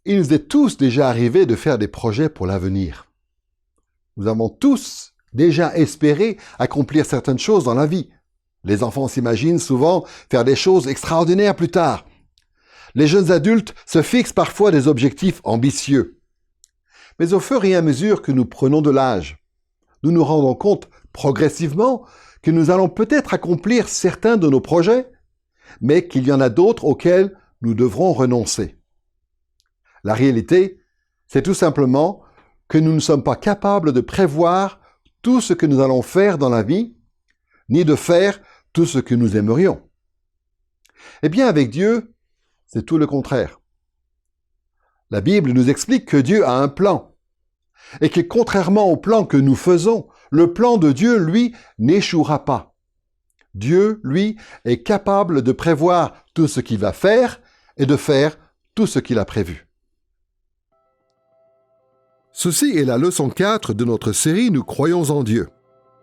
Il nous est tous déjà arrivé de faire des projets pour l'avenir. Nous avons tous déjà espéré accomplir certaines choses dans la vie. Les enfants s'imaginent souvent faire des choses extraordinaires plus tard. Les jeunes adultes se fixent parfois des objectifs ambitieux. Mais au fur et à mesure que nous prenons de l'âge, nous nous rendons compte progressivement que nous allons peut-être accomplir certains de nos projets, mais qu'il y en a d'autres auxquels nous devrons renoncer. La réalité, c'est tout simplement que nous ne sommes pas capables de prévoir tout ce que nous allons faire dans la vie, ni de faire tout ce que nous aimerions. Eh bien, avec Dieu, c'est tout le contraire. La Bible nous explique que Dieu a un plan, et que contrairement au plan que nous faisons, le plan de Dieu, lui, n'échouera pas. Dieu, lui, est capable de prévoir tout ce qu'il va faire et de faire tout ce qu'il a prévu. Ceci est la leçon 4 de notre série « Nous croyons en Dieu ».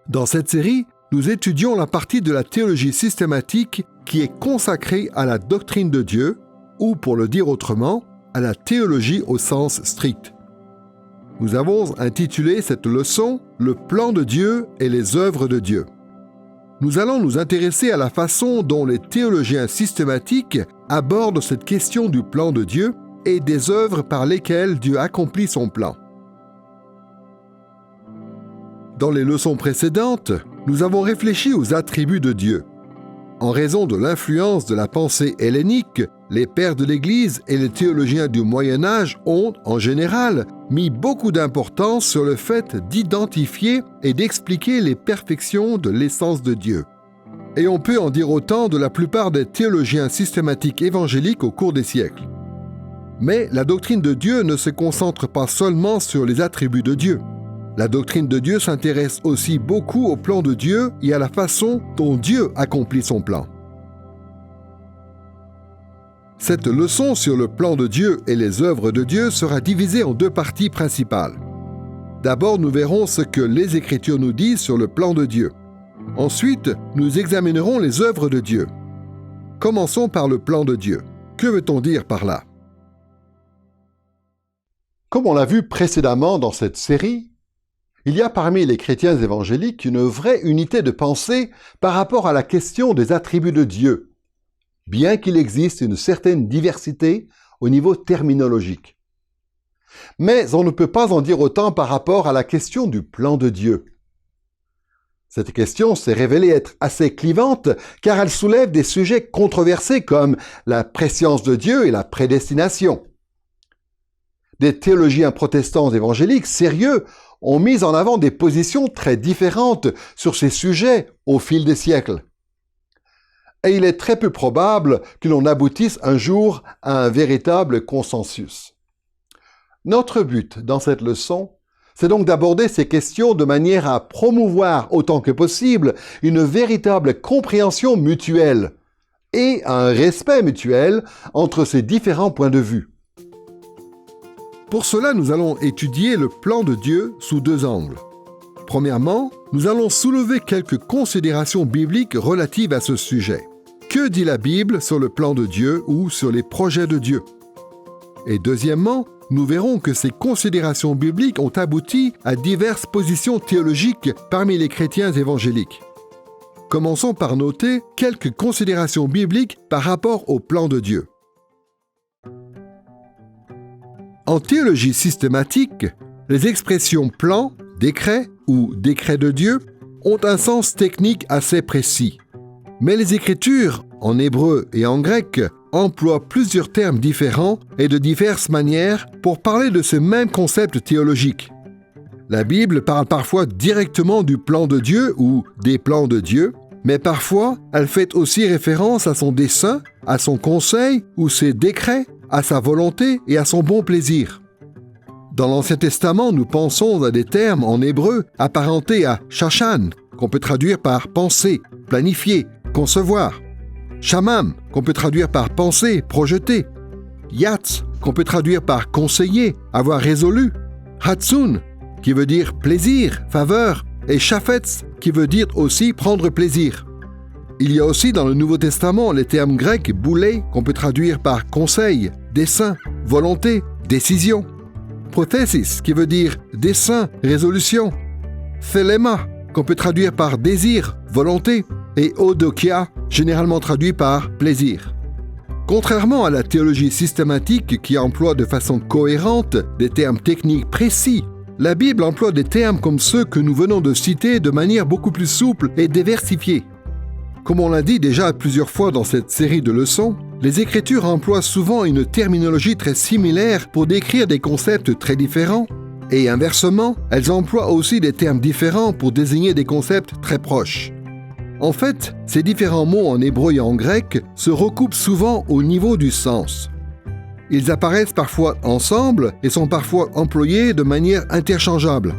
Dans cette série, nous étudions la partie de la théologie systématique qui est consacrée à la doctrine de Dieu, ou pour le dire autrement, à la théologie au sens strict. Nous avons intitulé cette leçon « Le plan de Dieu et les œuvres de Dieu ». Nous allons nous intéresser à la façon dont les théologiens systématiques abordent cette question du plan de Dieu et des œuvres par lesquelles Dieu accomplit son plan. Dans les leçons précédentes, nous avons réfléchi aux attributs de Dieu. En raison de l'influence de la pensée hellénique, les pères de l'Église et les théologiens du Moyen Âge ont, en général, mis beaucoup d'importance sur le fait d'identifier et d'expliquer les perfections de l'essence de Dieu. Et on peut en dire autant de la plupart des théologiens systématiques évangéliques au cours des siècles. Mais la doctrine de Dieu ne se concentre pas seulement sur les attributs de Dieu. La doctrine de Dieu s'intéresse aussi beaucoup au plan de Dieu et à la façon dont Dieu accomplit son plan. Cette leçon sur le plan de Dieu et les œuvres de Dieu sera divisée en deux parties principales. D'abord, nous verrons ce que les Écritures nous disent sur le plan de Dieu. Ensuite, nous examinerons les œuvres de Dieu. Commençons par le plan de Dieu. Que veut-on dire par là? Comme on l'a vu précédemment dans cette série, il y a parmi les chrétiens évangéliques une vraie unité de pensée par rapport à la question des attributs de Dieu, bien qu'il existe une certaine diversité au niveau terminologique. Mais on ne peut pas en dire autant par rapport à la question du plan de Dieu. Cette question s'est révélée être assez clivante car elle soulève des sujets controversés comme la prescience de Dieu et la prédestination. Des théologiens protestants évangéliques sérieux ont mis en avant des positions très différentes sur ces sujets au fil des siècles. Et il est très peu probable que l'on aboutisse un jour à un véritable consensus. Notre but dans cette leçon, c'est donc d'aborder ces questions de manière à promouvoir autant que possible une véritable compréhension mutuelle et un respect mutuel entre ces différents points de vue. Pour cela, nous allons étudier le plan de Dieu sous deux angles. Premièrement, nous allons soulever quelques considérations bibliques relatives à ce sujet. Que dit la Bible sur le plan de Dieu ou sur les projets de Dieu? Et deuxièmement, nous verrons que ces considérations bibliques ont abouti à diverses positions théologiques parmi les chrétiens évangéliques. Commençons par noter quelques considérations bibliques par rapport au plan de Dieu. En théologie systématique, les expressions plan, décret ou décret de Dieu ont un sens technique assez précis. Mais les Écritures, en hébreu et en grec, emploient plusieurs termes différents et de diverses manières pour parler de ce même concept théologique. La Bible parle parfois directement du plan de Dieu ou des plans de Dieu, mais parfois elle fait aussi référence à son dessein, à son conseil ou ses décrets, à sa volonté et à son bon plaisir. Dans l'Ancien Testament, nous pensons à des termes en hébreu apparentés à shashan, qu'on peut traduire par penser, planifier, concevoir. Shamam, qu'on peut traduire par penser, projeter. Yatz, qu'on peut traduire par conseiller, avoir résolu. Hatsun, qui veut dire plaisir, faveur. Et shafetz, qui veut dire aussi prendre plaisir. Il y a aussi dans le Nouveau Testament les termes grecs boulé, qu'on peut traduire par conseil, dessein, volonté, décision. Prothesis, qui veut dire dessein, résolution. Thelema, qu'on peut traduire par désir, volonté. Et eudokia, généralement traduit par plaisir. Contrairement à la théologie systématique qui emploie de façon cohérente des termes techniques précis, la Bible emploie des termes comme ceux que nous venons de citer de manière beaucoup plus souple et diversifiée. Comme on l'a dit déjà plusieurs fois dans cette série de leçons, les Écritures emploient souvent une terminologie très similaire pour décrire des concepts très différents, et inversement, elles emploient aussi des termes différents pour désigner des concepts très proches. En fait, ces différents mots en hébreu et en grec se recoupent souvent au niveau du sens. Ils apparaissent parfois ensemble et sont parfois employés de manière interchangeable.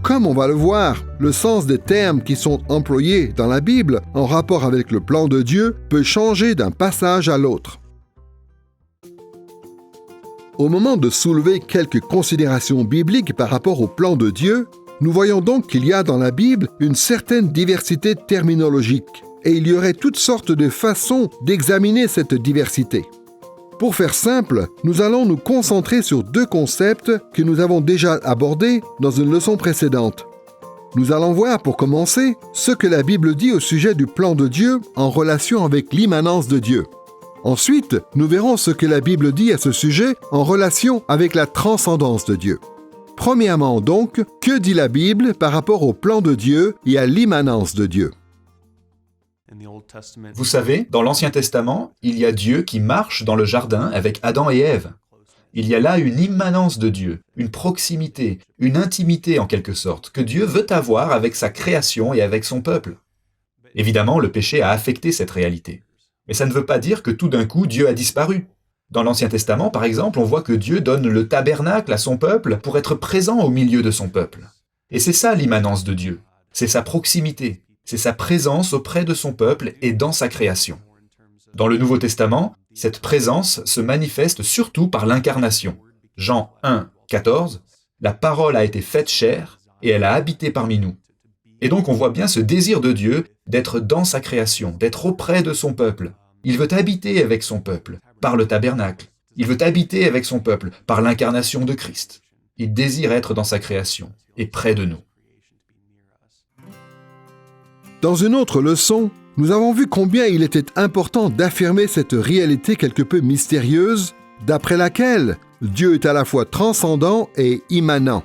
Comme on va le voir, le sens des termes qui sont employés dans la Bible en rapport avec le plan de Dieu peut changer d'un passage à l'autre. Au moment de soulever quelques considérations bibliques par rapport au plan de Dieu, nous voyons donc qu'il y a dans la Bible une certaine diversité terminologique, et il y aurait toutes sortes de façons d'examiner cette diversité. Pour faire simple, nous allons nous concentrer sur deux concepts que nous avons déjà abordés dans une leçon précédente. Nous allons voir, pour commencer, ce que la Bible dit au sujet du plan de Dieu en relation avec l'immanence de Dieu. Ensuite, nous verrons ce que la Bible dit à ce sujet en relation avec la transcendance de Dieu. Premièrement donc, que dit la Bible par rapport au plan de Dieu et à l'immanence de Dieu? Vous savez, dans l'Ancien Testament, il y a Dieu qui marche dans le jardin avec Adam et Ève. Il y a là une immanence de Dieu, une proximité, une intimité en quelque sorte, que Dieu veut avoir avec sa création et avec son peuple. Évidemment, le péché a affecté cette réalité. Mais ça ne veut pas dire que tout d'un coup Dieu a disparu. Dans l'Ancien Testament, par exemple, on voit que Dieu donne le tabernacle à son peuple pour être présent au milieu de son peuple. Et c'est ça l'immanence de Dieu, c'est sa proximité, c'est sa présence auprès de son peuple et dans sa création. Dans le Nouveau Testament, cette présence se manifeste surtout par l'incarnation. Jean 1, 14, « La parole a été faite chair et elle a habité parmi nous ». Et donc on voit bien ce désir de Dieu d'être dans sa création, d'être auprès de son peuple. Il veut habiter avec son peuple, par le tabernacle. Il veut habiter avec son peuple, par l'incarnation de Christ. Il désire être dans sa création et près de nous. Dans une autre leçon, nous avons vu combien il était important d'affirmer cette réalité quelque peu mystérieuse, d'après laquelle Dieu est à la fois transcendant et immanent.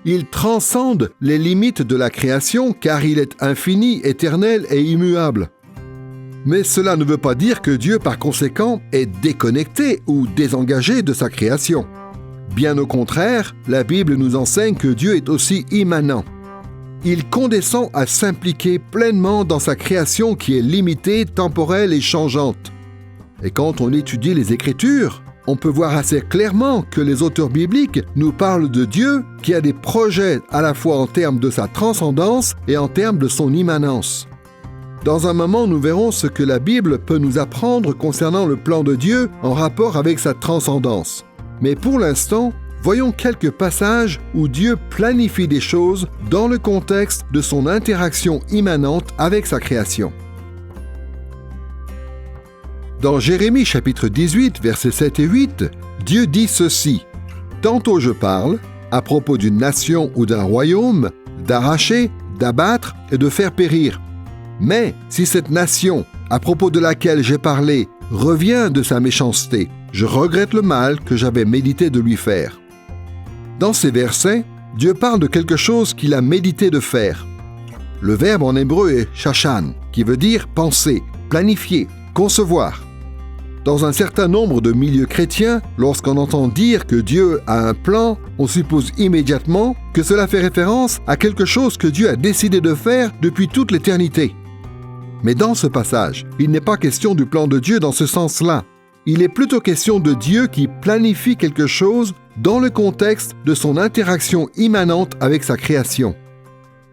Il transcende les limites de la création car il est infini, éternel et immuable. Mais cela ne veut pas dire que Dieu, par conséquent, est déconnecté ou désengagé de sa création. Bien au contraire, la Bible nous enseigne que Dieu est aussi immanent. Il condescend à s'impliquer pleinement dans sa création qui est limitée, temporelle et changeante. Et quand on étudie les Écritures, on peut voir assez clairement que les auteurs bibliques nous parlent de Dieu qui a des projets à la fois en termes de sa transcendance et en termes de son immanence. Dans un moment, nous verrons ce que la Bible peut nous apprendre concernant le plan de Dieu en rapport avec sa transcendance. Mais pour l'instant, voyons quelques passages où Dieu planifie des choses dans le contexte de son interaction immanente avec sa création. Dans Jérémie chapitre 18, versets 7 et 8, Dieu dit ceci: « Tantôt je parle, à propos d'une nation ou d'un royaume, d'arracher, d'abattre et de faire périr. Mais si cette nation, à propos de laquelle j'ai parlé, revient de sa méchanceté, je regrette le mal que j'avais médité de lui faire. » Dans ces versets, Dieu parle de quelque chose qu'il a médité de faire. Le verbe en hébreu est shashan, qui veut dire penser, planifier, concevoir. Dans un certain nombre de milieux chrétiens, lorsqu'on entend dire que Dieu a un plan, on suppose immédiatement que cela fait référence à quelque chose que Dieu a décidé de faire depuis toute l'éternité. Mais dans ce passage, il n'est pas question du plan de Dieu dans ce sens-là. Il est plutôt question de Dieu qui planifie quelque chose dans le contexte de son interaction immanente avec sa création.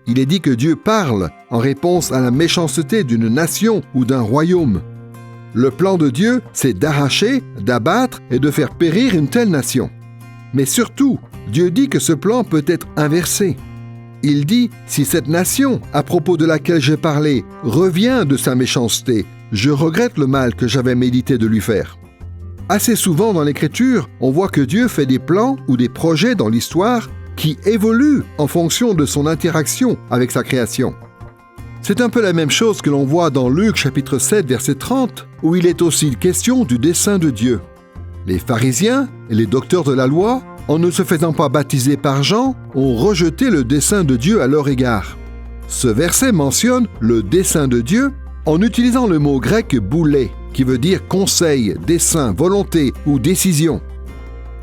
Il est dit que Dieu parle en réponse à la méchanceté d'une nation ou d'un royaume. Le plan de Dieu, c'est d'arracher, d'abattre et de faire périr une telle nation. Mais surtout, Dieu dit que ce plan peut être inversé. Il dit, si cette nation, à propos de laquelle j'ai parlé, revient de sa méchanceté, je regrette le mal que j'avais médité de lui faire. Assez souvent dans l'Écriture, on voit que Dieu fait des plans ou des projets dans l'histoire qui évoluent en fonction de son interaction avec sa création. C'est un peu la même chose que l'on voit dans Luc chapitre 7 verset 30, où il est aussi question du dessein de Dieu. Les pharisiens et les docteurs de la loi, en ne se faisant pas baptiser par Jean, ont rejeté le dessein de Dieu à leur égard. Ce verset mentionne le dessein de Dieu en utilisant le mot grec boulé, qui veut dire conseil, dessein, volonté ou décision.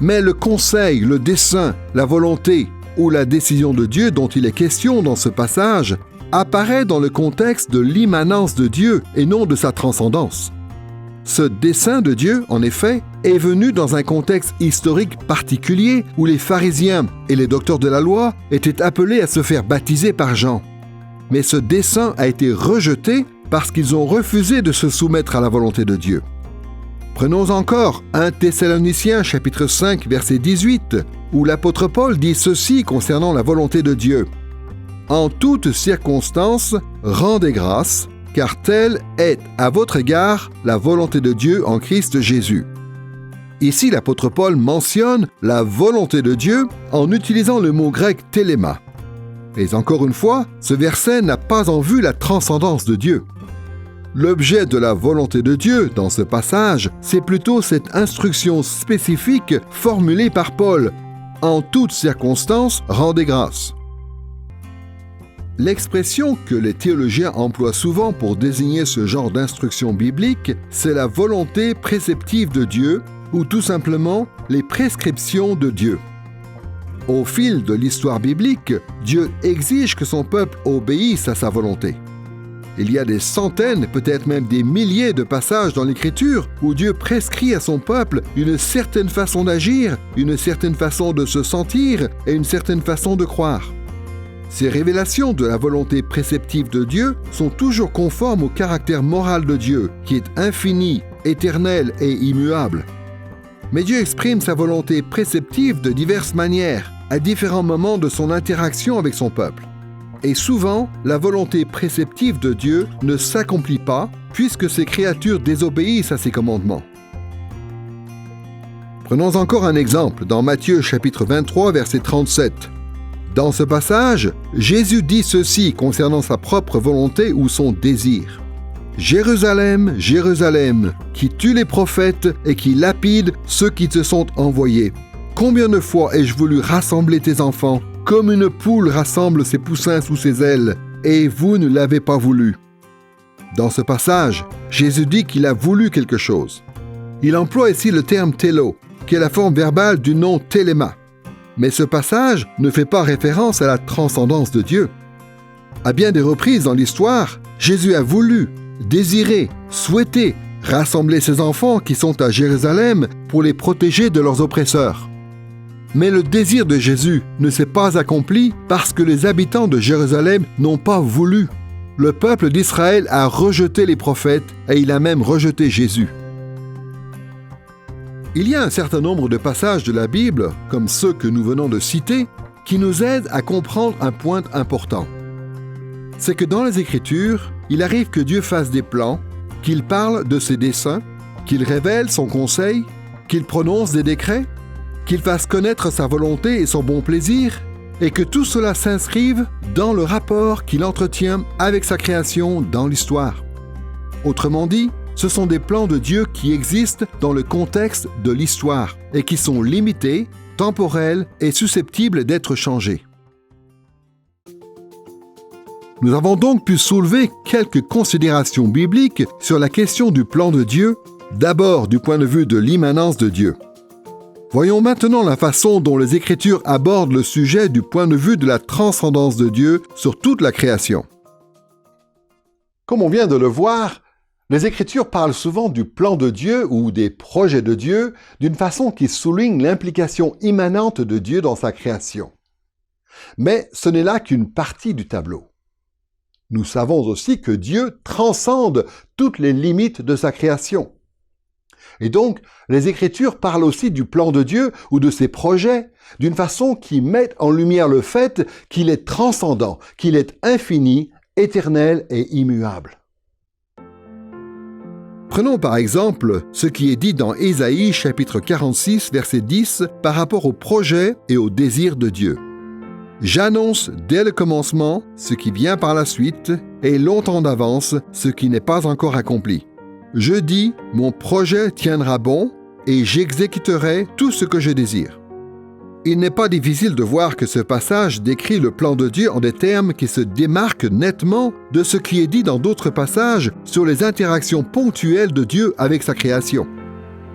Mais le conseil, le dessein, la volonté ou la décision de Dieu dont il est question dans ce passage apparaît dans le contexte de l'immanence de Dieu et non de sa transcendance. Ce dessein de Dieu, en effet, est venu dans un contexte historique particulier où les pharisiens et les docteurs de la loi étaient appelés à se faire baptiser par Jean. Mais ce dessein a été rejeté parce qu'ils ont refusé de se soumettre à la volonté de Dieu. Prenons encore 1 Thessaloniciens chapitre 5 verset 18, où l'apôtre Paul dit ceci concernant la volonté de Dieu. « En toutes circonstances, rendez grâce, car telle est à votre égard la volonté de Dieu en Christ Jésus. » Ici, l'apôtre Paul mentionne la volonté de Dieu en utilisant le mot grec « téléma ». Mais encore une fois, ce verset n'a pas en vue la transcendance de Dieu. L'objet de la volonté de Dieu dans ce passage, c'est plutôt cette instruction spécifique formulée par Paul. « En toutes circonstances, rendez grâce. » L'expression que les théologiens emploient souvent pour désigner ce genre d'instruction biblique, c'est la volonté préceptive de Dieu ou tout simplement les prescriptions de Dieu. Au fil de l'histoire biblique, Dieu exige que son peuple obéisse à sa volonté. Il y a des centaines, peut-être même des milliers de passages dans l'Écriture où Dieu prescrit à son peuple une certaine façon d'agir, une certaine façon de se sentir et une certaine façon de croire. Ces révélations de la volonté préceptive de Dieu sont toujours conformes au caractère moral de Dieu, qui est infini, éternel et immuable. Mais Dieu exprime sa volonté préceptive de diverses manières, à différents moments de son interaction avec son peuple. Et souvent, la volonté préceptive de Dieu ne s'accomplit pas, puisque ses créatures désobéissent à ses commandements. Prenons encore un exemple dans Matthieu chapitre 23, verset 37. Dans ce passage, Jésus dit ceci concernant sa propre volonté ou son désir. « Jérusalem, Jérusalem, qui tue les prophètes et qui lapide ceux qui te sont envoyés. Combien de fois ai-je voulu rassembler tes enfants, comme une poule rassemble ses poussins sous ses ailes, et vous ne l'avez pas voulu. » Dans ce passage, Jésus dit qu'il a voulu quelque chose. Il emploie ici le terme « télo », qui est la forme verbale du nom « téléma ». Mais ce passage ne fait pas référence à la transcendance de Dieu. À bien des reprises dans l'histoire, Jésus a voulu, désiré, souhaité rassembler ses enfants qui sont à Jérusalem pour les protéger de leurs oppresseurs. Mais le désir de Jésus ne s'est pas accompli parce que les habitants de Jérusalem n'ont pas voulu. Le peuple d'Israël a rejeté les prophètes et il a même rejeté Jésus. Il y a un certain nombre de passages de la Bible, comme ceux que nous venons de citer, qui nous aident à comprendre un point important. C'est que dans les Écritures, il arrive que Dieu fasse des plans, qu'il parle de ses desseins, qu'il révèle son conseil, qu'il prononce des décrets, qu'il fasse connaître sa volonté et son bon plaisir, et que tout cela s'inscrive dans le rapport qu'il entretient avec sa création dans l'histoire. Autrement dit, ce sont des plans de Dieu qui existent dans le contexte de l'histoire et qui sont limités, temporels et susceptibles d'être changés. Nous avons donc pu soulever quelques considérations bibliques sur la question du plan de Dieu, d'abord du point de vue de l'immanence de Dieu. Voyons maintenant la façon dont les Écritures abordent le sujet du point de vue de la transcendance de Dieu sur toute la création. Comme on vient de le voir, les Écritures parlent souvent du plan de Dieu ou des projets de Dieu d'une façon qui souligne l'implication immanente de Dieu dans sa création. Mais ce n'est là qu'une partie du tableau. Nous savons aussi que Dieu transcende toutes les limites de sa création. Et donc, les Écritures parlent aussi du plan de Dieu ou de ses projets d'une façon qui met en lumière le fait qu'il est transcendant, qu'il est infini, éternel et immuable. Prenons par exemple ce qui est dit dans Ésaïe chapitre 46 verset 10 par rapport au projet et au désir de Dieu. J'annonce dès le commencement ce qui vient par la suite et longtemps d'avance ce qui n'est pas encore accompli. Je dis, mon projet tiendra bon et j'exécuterai tout ce que je désire. Il n'est pas difficile de voir que ce passage décrit le plan de Dieu en des termes qui se démarquent nettement de ce qui est dit dans d'autres passages sur les interactions ponctuelles de Dieu avec sa création.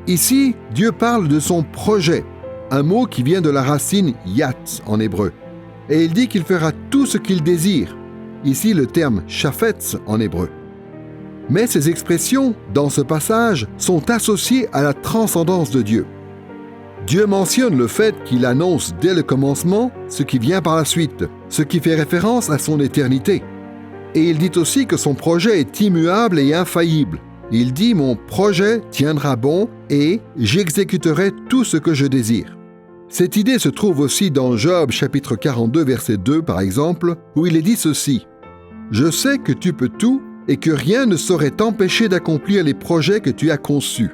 Ici, Dieu parle de son projet, un mot qui vient de la racine yat en hébreu. Et il dit qu'il fera tout ce qu'il désire. Ici, le terme chafetz en hébreu. Mais ces expressions, dans ce passage, sont associées à la transcendance de Dieu. Dieu mentionne le fait qu'il annonce dès le commencement ce qui vient par la suite, ce qui fait référence à son éternité. Et il dit aussi que son projet est immuable et infaillible. Il dit « Mon projet tiendra bon et j'exécuterai tout ce que je désire ». Cette idée se trouve aussi dans Job chapitre 42 verset 2 par exemple, où il est dit ceci « Je sais que tu peux tout et que rien ne saurait t'empêcher d'accomplir les projets que tu as conçus. »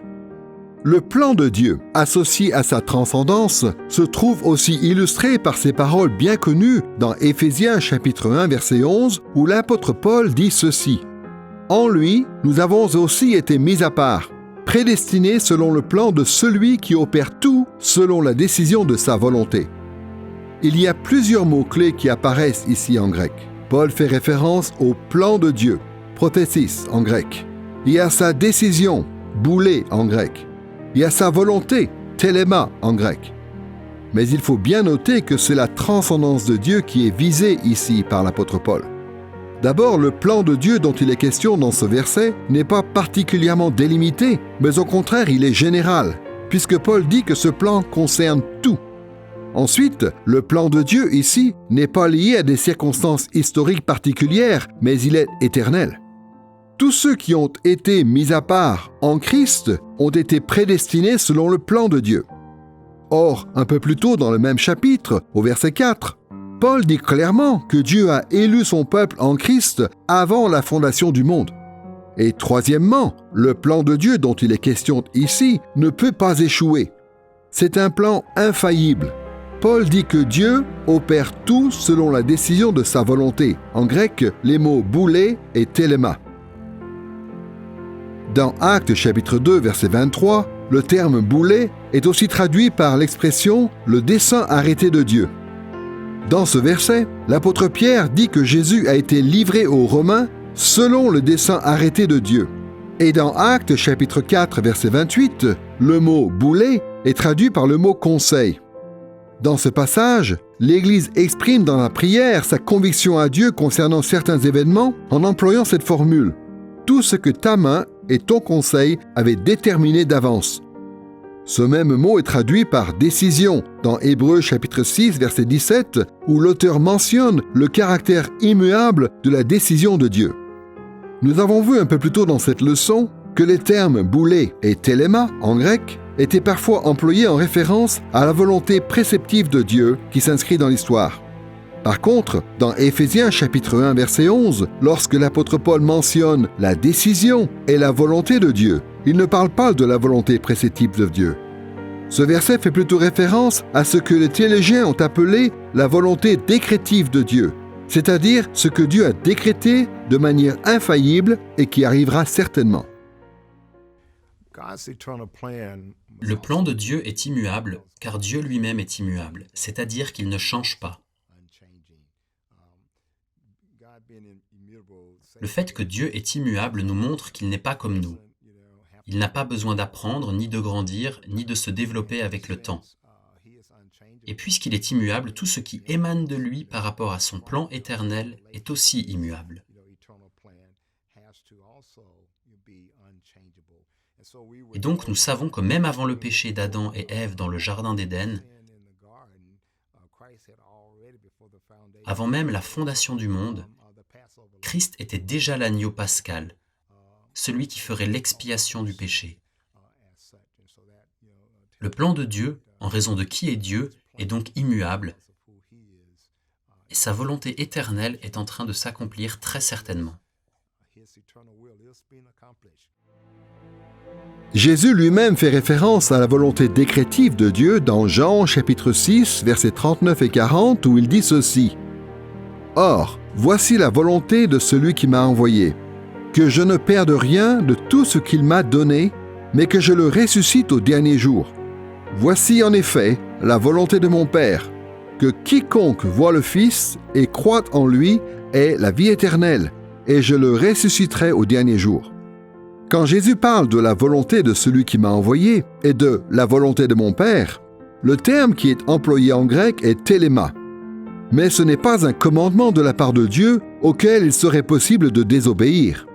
Le plan de Dieu, associé à sa transcendance, se trouve aussi illustré par ces paroles bien connues dans Éphésiens chapitre 1 verset 11, où l'apôtre Paul dit ceci. « En lui, nous avons aussi été mis à part, prédestinés selon le plan de celui qui opère tout selon la décision de sa volonté. » Il y a plusieurs mots-clés qui apparaissent ici en grec. Paul fait référence au plan de Dieu, prothésis en grec, et à sa décision, boulé en grec, et à sa volonté, téléma en grec. Mais il faut bien noter que c'est la transcendance de Dieu qui est visée ici par l'apôtre Paul. D'abord, le plan de Dieu dont il est question dans ce verset n'est pas particulièrement délimité, mais au contraire, il est général, puisque Paul dit que ce plan concerne tout. Ensuite, le plan de Dieu ici n'est pas lié à des circonstances historiques particulières, mais il est éternel. Tous ceux qui ont été mis à part en Christ ont été prédestinés selon le plan de Dieu. Or, un peu plus tôt dans le même chapitre, au verset 4, Paul dit clairement que Dieu a élu son peuple en Christ avant la fondation du monde. Et troisièmement, le plan de Dieu dont il est question ici ne peut pas échouer. C'est un plan infaillible. Paul dit que Dieu opère tout selon la décision de sa volonté. En grec, les mots boulé et téléma. Dans Actes chapitre 2 verset 23, le terme « boulé » est aussi traduit par l'expression « le dessein arrêté de Dieu ». Dans ce verset, l'apôtre Pierre dit que Jésus a été livré aux Romains selon le dessein arrêté de Dieu. Et dans Actes chapitre 4 verset 28, le mot « boulé » est traduit par le mot « conseil ». Dans ce passage, l'Église exprime dans la prière sa conviction à Dieu concernant certains événements en employant cette formule « tout ce que ta main et ton conseil avaient déterminé d'avance ». Ce même mot est traduit par « décision » dans Hébreux chapitre 6 verset 17, où l'auteur mentionne le caractère immuable de la décision de Dieu. Nous avons vu un peu plus tôt dans cette leçon que les termes « boulé » et « téléma » en grec étaient parfois employés en référence à la volonté préceptive de Dieu qui s'inscrit dans l'histoire. Par contre, dans Éphésiens chapitre 1 verset 11, lorsque l'apôtre Paul mentionne la décision et la volonté de Dieu, il ne parle pas de la volonté préceptive de Dieu. Ce verset fait plutôt référence à ce que les théologiens ont appelé la volonté décrétive de Dieu, c'est-à-dire ce que Dieu a décrété de manière infaillible et qui arrivera certainement. Le plan de Dieu est immuable, car Dieu lui-même est immuable, c'est-à-dire qu'il ne change pas. Le fait que Dieu est immuable nous montre qu'il n'est pas comme nous. Il n'a pas besoin d'apprendre, ni de grandir, ni de se développer avec le temps. Et puisqu'il est immuable, tout ce qui émane de lui par rapport à son plan éternel est aussi immuable. Et donc nous savons que même avant le péché d'Adam et Ève dans le jardin d'Éden, avant même la fondation du monde, Christ était déjà l'agneau pascal, celui qui ferait l'expiation du péché. Le plan de Dieu, en raison de qui est Dieu, est donc immuable, et sa volonté éternelle est en train de s'accomplir très certainement. Jésus lui-même fait référence à la volonté décrétive de Dieu dans Jean chapitre 6, versets 39 et 40, où il dit ceci. « Or, voici la volonté de celui qui m'a envoyé, que je ne perde rien de tout ce qu'il m'a donné, mais que je le ressuscite au dernier jour. Voici en effet la volonté de mon Père, que quiconque voit le Fils et croit en lui ait la vie éternelle, et je le ressusciterai au dernier jour. » Quand Jésus parle de la volonté de celui qui m'a envoyé et de la volonté de mon Père, le terme qui est employé en grec est téléma. Mais ce n'est pas un commandement de la part de Dieu auquel il serait possible de désobéir.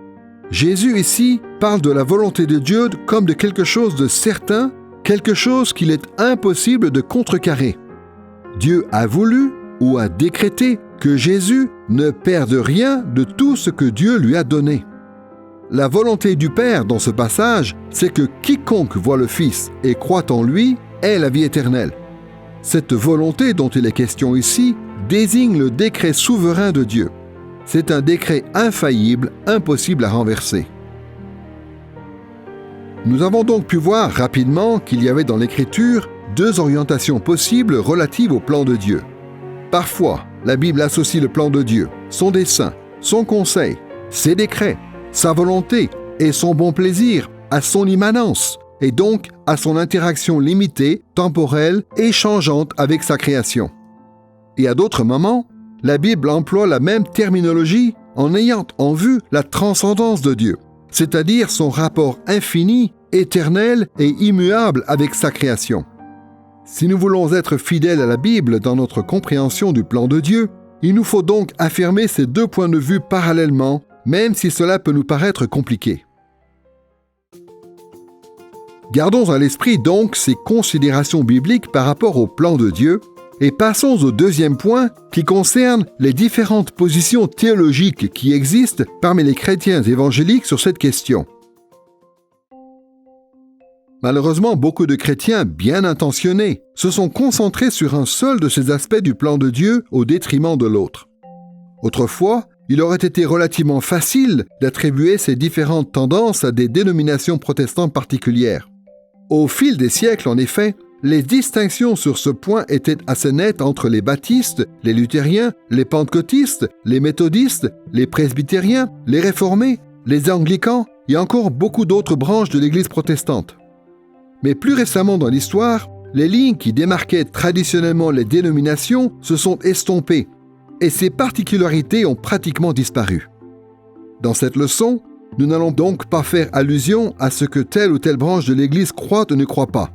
Jésus ici parle de la volonté de Dieu comme de quelque chose de certain, quelque chose qu'il est impossible de contrecarrer. Dieu a voulu ou a décrété que Jésus ne perde rien de tout ce que Dieu lui a donné. La volonté du Père dans ce passage, c'est que quiconque voit le Fils et croit en lui ait la vie éternelle. Cette volonté dont il est question ici désigne le décret souverain de Dieu. C'est un décret infaillible, impossible à renverser. Nous avons donc pu voir rapidement qu'il y avait dans l'Écriture deux orientations possibles relatives au plan de Dieu. Parfois, la Bible associe le plan de Dieu, son dessein, son conseil, ses décrets, sa volonté et son bon plaisir à son immanence, et donc à son interaction limitée, temporelle et changeante avec sa création. Et à d'autres moments, la Bible emploie la même terminologie en ayant en vue la transcendance de Dieu, c'est-à-dire son rapport infini, éternel et immuable avec sa création. Si nous voulons être fidèles à la Bible dans notre compréhension du plan de Dieu, il nous faut donc affirmer ces deux points de vue parallèlement, même si cela peut nous paraître compliqué. Gardons à l'esprit donc ces considérations bibliques par rapport au plan de Dieu et passons au deuxième point qui concerne les différentes positions théologiques qui existent parmi les chrétiens évangéliques sur cette question. Malheureusement, beaucoup de chrétiens bien intentionnés se sont concentrés sur un seul de ces aspects du plan de Dieu au détriment de l'autre. Autrefois, il aurait été relativement facile d'attribuer ces différentes tendances à des dénominations protestantes particulières. Au fil des siècles, en effet, les distinctions sur ce point étaient assez nettes entre les baptistes, les luthériens, les pentecôtistes, les méthodistes, les presbytériens, les réformés, les anglicans et encore beaucoup d'autres branches de l'Église protestante. Mais plus récemment dans l'histoire, les lignes qui démarquaient traditionnellement les dénominations se sont estompées et ces particularités ont pratiquement disparu. Dans cette leçon, nous n'allons donc pas faire allusion à ce que telle ou telle branche de l'Église croit ou ne croit pas.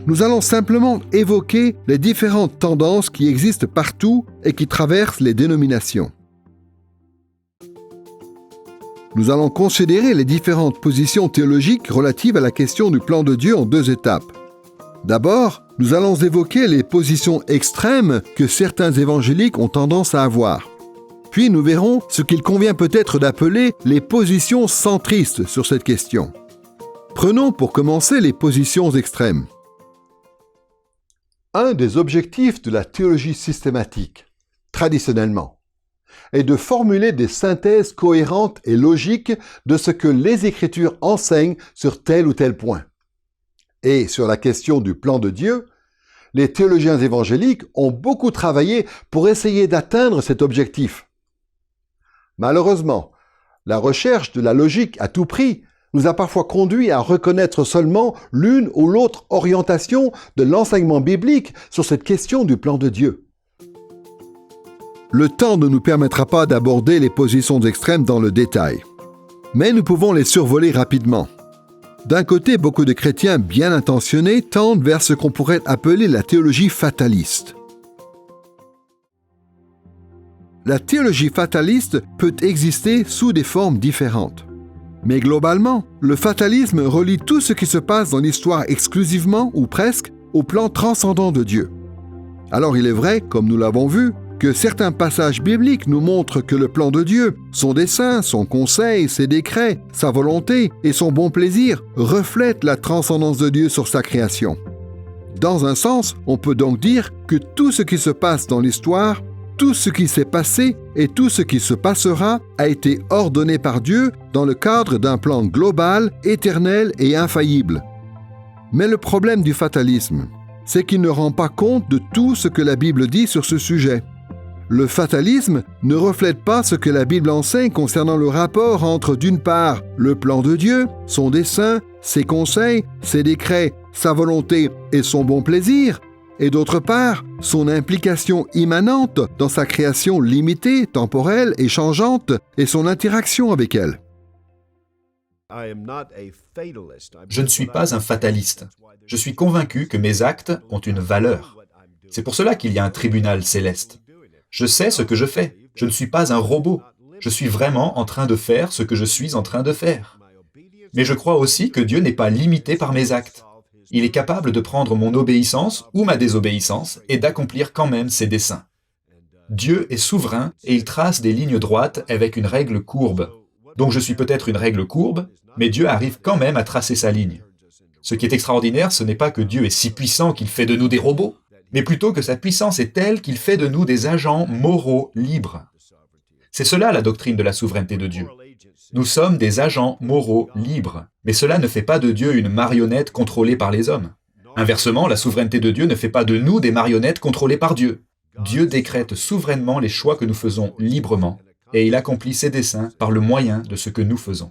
Nous allons simplement évoquer les différentes tendances qui existent partout et qui traversent les dénominations. Nous allons considérer les différentes positions théologiques relatives à la question du plan de Dieu en deux étapes. D'abord, nous allons évoquer les positions extrêmes que certains évangéliques ont tendance à avoir. Puis nous verrons ce qu'il convient peut-être d'appeler les positions centristes sur cette question. Prenons pour commencer les positions extrêmes. Un des objectifs de la théologie systématique, traditionnellement, est de formuler des synthèses cohérentes et logiques de ce que les Écritures enseignent sur tel ou tel point. Et sur la question du plan de Dieu, les théologiens évangéliques ont beaucoup travaillé pour essayer d'atteindre cet objectif. Malheureusement, la recherche de la logique à tout prix nous a parfois conduit à reconnaître seulement l'une ou l'autre orientation de l'enseignement biblique sur cette question du plan de Dieu. Le temps ne nous permettra pas d'aborder les positions extrêmes dans le détail, mais nous pouvons les survoler rapidement. D'un côté, beaucoup de chrétiens bien intentionnés tendent vers ce qu'on pourrait appeler la théologie fataliste. La théologie fataliste peut exister sous des formes différentes. Mais globalement, le fatalisme relie tout ce qui se passe dans l'histoire exclusivement ou presque au plan transcendant de Dieu. Alors il est vrai, comme nous l'avons vu, que certains passages bibliques nous montrent que le plan de Dieu, son dessein, son conseil, ses décrets, sa volonté et son bon plaisir reflètent la transcendance de Dieu sur sa création. Dans un sens, on peut donc dire que tout ce qui se passe dans l'histoire, tout ce qui s'est passé et tout ce qui se passera a été ordonné par Dieu dans le cadre d'un plan global, éternel et infaillible. Mais le problème du fatalisme, c'est qu'il ne rend pas compte de tout ce que la Bible dit sur ce sujet. Le fatalisme ne reflète pas ce que la Bible enseigne concernant le rapport entre, d'une part, le plan de Dieu, son dessein, ses conseils, ses décrets, sa volonté et son bon plaisir, et d'autre part, son implication immanente dans sa création limitée, temporelle et changeante, et son interaction avec elle. Je ne suis pas un fataliste. Je suis convaincu que mes actes ont une valeur. C'est pour cela qu'il y a un tribunal céleste. Je sais ce que je fais. Je ne suis pas un robot. Je suis vraiment en train de faire ce que je suis en train de faire. Mais je crois aussi que Dieu n'est pas limité par mes actes. Il est capable de prendre mon obéissance ou ma désobéissance et d'accomplir quand même ses desseins. Dieu est souverain et il trace des lignes droites avec une règle courbe. Donc je suis peut-être une règle courbe, mais Dieu arrive quand même à tracer sa ligne. Ce qui est extraordinaire, ce n'est pas que Dieu est si puissant qu'il fait de nous des robots, mais plutôt que sa puissance est telle qu'il fait de nous des agents moraux libres. C'est cela la doctrine de la souveraineté de Dieu. Nous sommes des agents moraux libres, mais cela ne fait pas de Dieu une marionnette contrôlée par les hommes. Inversement, la souveraineté de Dieu ne fait pas de nous des marionnettes contrôlées par Dieu. Dieu décrète souverainement les choix que nous faisons librement, et il accomplit ses desseins par le moyen de ce que nous faisons.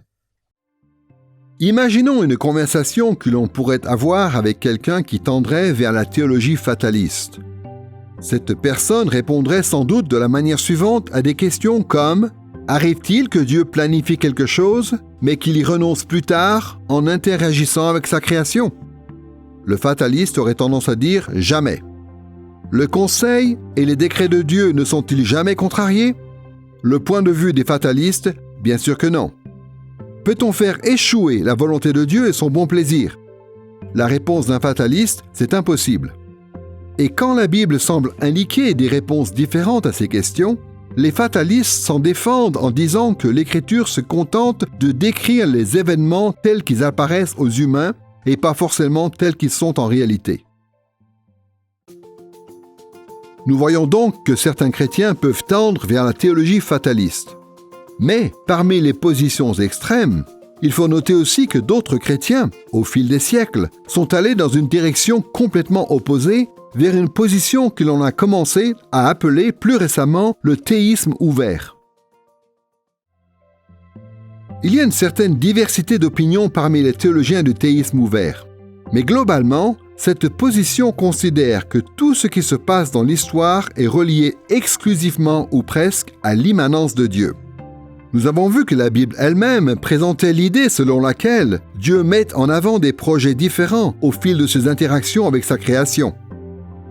Imaginons une conversation que l'on pourrait avoir avec quelqu'un qui tendrait vers la théologie fataliste. Cette personne répondrait sans doute de la manière suivante à des questions comme « Arrive-t-il que Dieu planifie quelque chose, mais qu'il y renonce plus tard en interagissant avec sa création ?» Le fataliste aurait tendance à dire « Jamais ». Le conseil et les décrets de Dieu ne sont-ils jamais contrariés? Le point de vue des fatalistes, bien sûr que non. Peut-on faire échouer la volonté de Dieu et son bon plaisir? La réponse d'un fataliste, c'est impossible. Et quand la Bible semble indiquer des réponses différentes à ces questions, les fatalistes s'en défendent en disant que l'Écriture se contente de décrire les événements tels qu'ils apparaissent aux humains et pas forcément tels qu'ils sont en réalité. Nous voyons donc que certains chrétiens peuvent tendre vers la théologie fataliste. Mais, parmi les positions extrêmes, il faut noter aussi que d'autres chrétiens, au fil des siècles, sont allés dans une direction complètement opposée vers une position que l'on a commencé à appeler plus récemment le théisme ouvert. Il y a une certaine diversité d'opinions parmi les théologiens du théisme ouvert. Mais globalement, cette position considère que tout ce qui se passe dans l'histoire est relié exclusivement ou presque à l'immanence de Dieu. Nous avons vu que la Bible elle-même présentait l'idée selon laquelle Dieu met en avant des projets différents au fil de ses interactions avec sa création.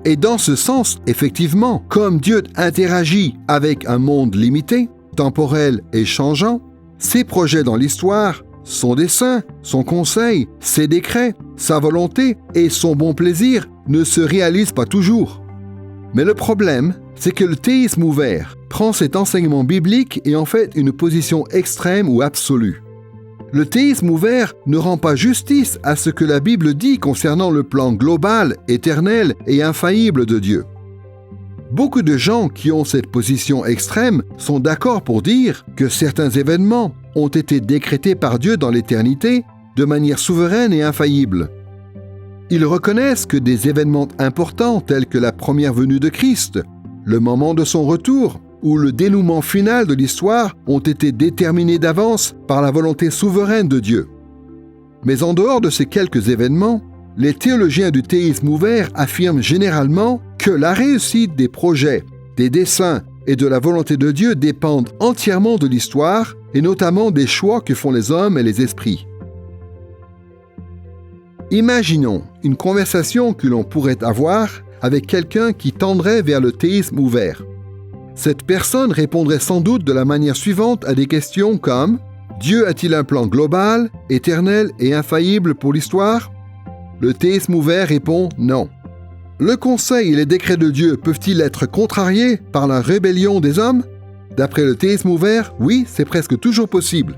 Et dans ce sens, effectivement, comme Dieu interagit avec un monde limité, temporel et changeant, ses projets dans l'histoire, son dessein, son conseil, ses décrets, sa volonté et son bon plaisir ne se réalisent pas toujours. Mais le problème, c'est que le théisme ouvert prend cet enseignement biblique et en fait une position extrême ou absolue. Le théisme ouvert ne rend pas justice à ce que la Bible dit concernant le plan global, éternel et infaillible de Dieu. Beaucoup de gens qui ont cette position extrême sont d'accord pour dire que certains événements ont été décrétés par Dieu dans l'éternité de manière souveraine et infaillible. Ils reconnaissent que des événements importants tels que la première venue de Christ, le moment de son retour ou le dénouement final de l'histoire ont été déterminés d'avance par la volonté souveraine de Dieu. Mais en dehors de ces quelques événements, les théologiens du théisme ouvert affirment généralement que la réussite des projets, des desseins et de la volonté de Dieu dépendent entièrement de l'histoire et notamment des choix que font les hommes et les esprits. Imaginons une conversation que l'on pourrait avoir avec quelqu'un qui tendrait vers le théisme ouvert. Cette personne répondrait sans doute de la manière suivante à des questions comme « Dieu a-t-il un plan global, éternel et infaillible pour l'histoire ?» Le théisme ouvert répond « Non ». Le conseil et les décrets de Dieu peuvent-ils être contrariés par la rébellion des hommes? D'après le théisme ouvert, oui, c'est presque toujours possible.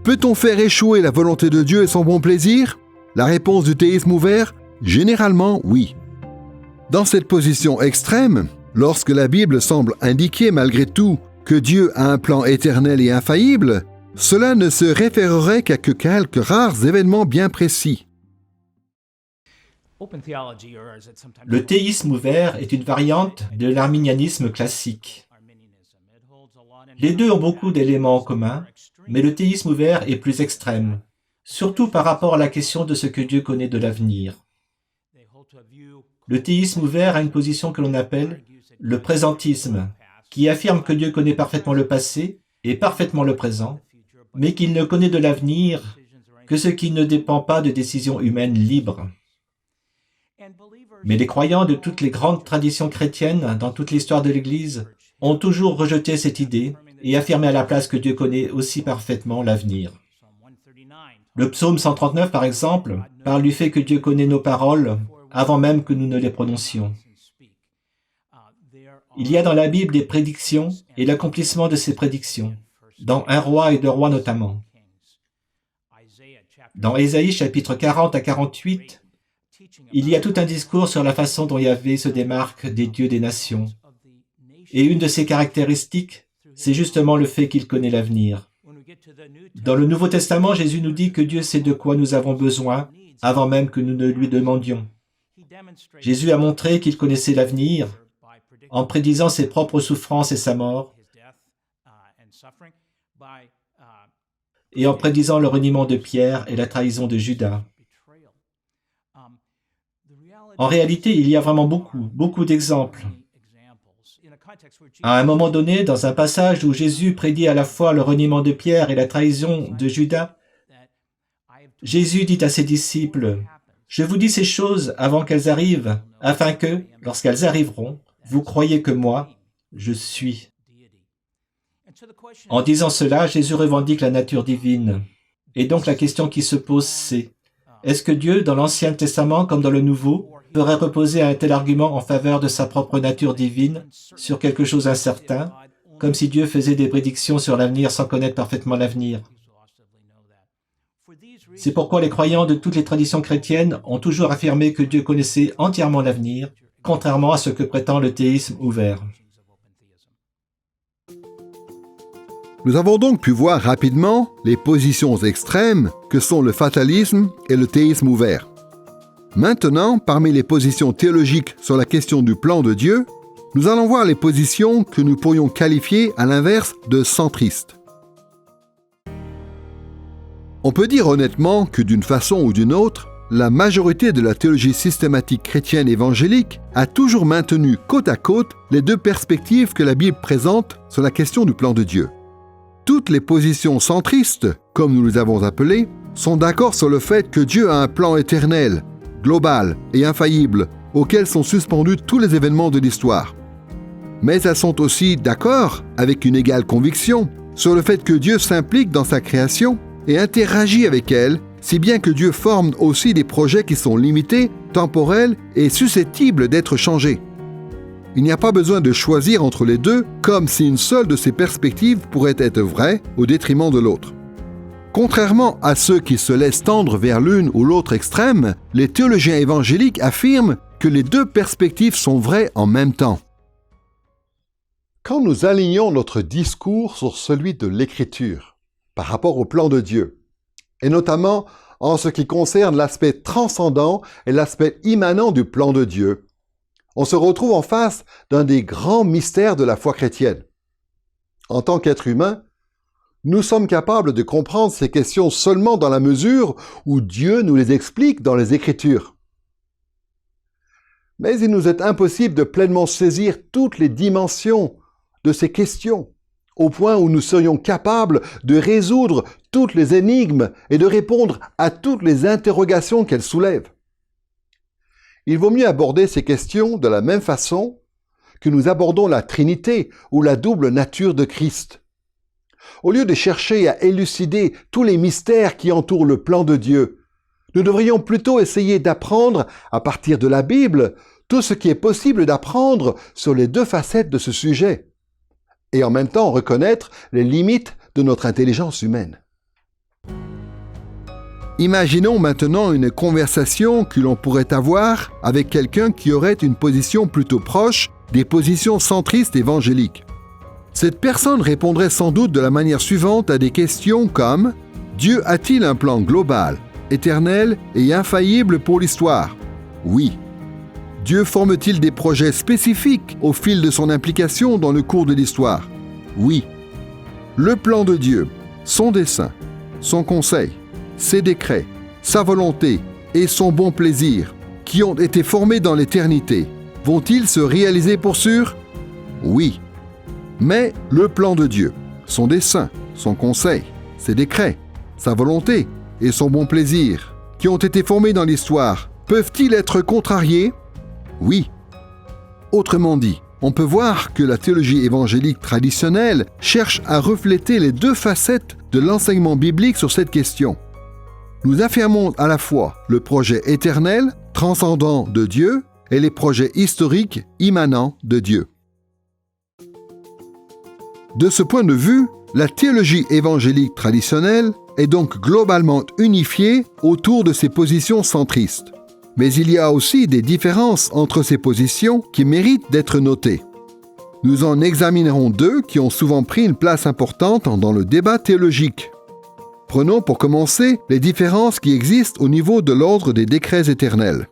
Peut-on faire échouer la volonté de Dieu et son bon plaisir? La réponse du théisme ouvert, généralement oui. Dans cette position extrême, Lorsque la Bible semble indiquer malgré tout que Dieu a un plan éternel et infaillible, cela ne se référerait qu'à quelques rares événements bien précis. Le théisme ouvert est une variante de l'arminianisme classique. Les deux ont beaucoup d'éléments en commun, mais le théisme ouvert est plus extrême, surtout par rapport à la question de ce que Dieu connaît de l'avenir. Le théisme ouvert a une position que l'on appelle le présentisme, qui affirme que Dieu connaît parfaitement le passé et parfaitement le présent, mais qu'il ne connaît de l'avenir que ce qui ne dépend pas de décisions humaines libres. Mais les croyants de toutes les grandes traditions chrétiennes dans toute l'histoire de l'Église ont toujours rejeté cette idée et affirmé à la place que Dieu connaît aussi parfaitement l'avenir. Le psaume 139, par exemple, parle du fait que Dieu connaît nos paroles avant même que nous ne les prononcions. Il y a dans la Bible des prédictions et l'accomplissement de ces prédictions, dans 1 roi et 2 rois notamment. Dans Ésaïe chapitre 40 à 48, il y a tout un discours sur la façon dont Yahvé se démarque des dieux des nations. Et une de ses caractéristiques, c'est justement le fait qu'il connaît l'avenir. Dans le Nouveau Testament, Jésus nous dit que Dieu sait de quoi nous avons besoin avant même que nous ne lui demandions. Jésus a montré qu'il connaissait l'avenir en prédisant ses propres souffrances et sa mort, et en prédisant le reniement de Pierre et la trahison de Judas. En réalité, il y a vraiment beaucoup d'exemples. À un moment donné, dans un passage où Jésus prédit à la fois le reniement de Pierre et la trahison de Judas, Jésus dit à ses disciples, « Je vous dis ces choses avant qu'elles arrivent, afin que, lorsqu'elles arriveront, vous croyez que moi, je suis. » En disant cela, Jésus revendique la nature divine. Et donc la question qui se pose, c'est, est-ce que Dieu, dans l'Ancien Testament comme dans le Nouveau, ferait reposer un tel argument en faveur de sa propre nature divine sur quelque chose d'incertain, comme si Dieu faisait des prédictions sur l'avenir sans connaître parfaitement l'avenir? C'est pourquoi les croyants de toutes les traditions chrétiennes ont toujours affirmé que Dieu connaissait entièrement l'avenir, contrairement à ce que prétend le théisme ouvert. Nous avons donc pu voir rapidement les positions extrêmes que sont le fatalisme et le théisme ouvert. Maintenant, parmi les positions théologiques sur la question du plan de Dieu, nous allons voir les positions que nous pourrions qualifier à l'inverse de centristes. On peut dire honnêtement que d'une façon ou d'une autre, la majorité de la théologie systématique chrétienne évangélique a toujours maintenu côte à côte les deux perspectives que la Bible présente sur la question du plan de Dieu. Toutes les positions centristes, comme nous les avons appelées, sont d'accord sur le fait que Dieu a un plan éternel, global et infaillible, auquel sont suspendus tous les événements de l'histoire. Mais elles sont aussi d'accord, avec une égale conviction, sur le fait que Dieu s'implique dans sa création et interagit avec elle, si bien que Dieu forme aussi des projets qui sont limités, temporels et susceptibles d'être changés. Il n'y a pas besoin de choisir entre les deux, comme si une seule de ces perspectives pourrait être vraie au détriment de l'autre. Contrairement à ceux qui se laissent tendre vers l'une ou l'autre extrême, les théologiens évangéliques affirment que les deux perspectives sont vraies en même temps. Quand nous alignons notre discours sur celui de l'Écriture, par rapport au plan de Dieu, et notamment en ce qui concerne l'aspect transcendant et l'aspect immanent du plan de Dieu, on se retrouve en face d'un des grands mystères de la foi chrétienne. En tant qu'être humain, nous sommes capables de comprendre ces questions seulement dans la mesure où Dieu nous les explique dans les Écritures. Mais il nous est impossible de pleinement saisir toutes les dimensions de ces questions, au point où nous serions capables de résoudre toutes les énigmes et de répondre à toutes les interrogations qu'elles soulèvent. Il vaut mieux aborder ces questions de la même façon que nous abordons la Trinité ou la double nature de Christ. Au lieu de chercher à élucider tous les mystères qui entourent le plan de Dieu, nous devrions plutôt essayer d'apprendre, à partir de la Bible, tout ce qui est possible d'apprendre sur les deux facettes de ce sujet, et en même temps reconnaître les limites de notre intelligence humaine. Imaginons maintenant une conversation que l'on pourrait avoir avec quelqu'un qui aurait une position plutôt proche des positions centristes évangéliques. Cette personne répondrait sans doute de la manière suivante à des questions comme « Dieu a-t-il un plan global, éternel et infaillible pour l'histoire ?» Oui. Dieu forme-t-il des projets spécifiques au fil de son implication dans le cours de l'histoire? Oui. Le plan de Dieu, son dessein, son conseil, ses décrets, sa volonté et son bon plaisir, qui ont été formés dans l'éternité, vont-ils se réaliser pour sûr? Oui. Mais le plan de Dieu, son dessein, son conseil, ses décrets, sa volonté et son bon plaisir, qui ont été formés dans l'histoire, peuvent-ils être contrariés? Oui. Autrement dit, on peut voir que la théologie évangélique traditionnelle cherche à refléter les deux facettes de l'enseignement biblique sur cette question. Nous affirmons à la fois le projet éternel, transcendant de Dieu, et les projets historiques immanents de Dieu. De ce point de vue, la théologie évangélique traditionnelle est donc globalement unifiée autour de ces positions centristes. Mais il y a aussi des différences entre ces positions qui méritent d'être notées. Nous en examinerons deux qui ont souvent pris une place importante dans le débat théologique. Prenons pour commencer les différences qui existent au niveau de l'ordre des décrets éternels.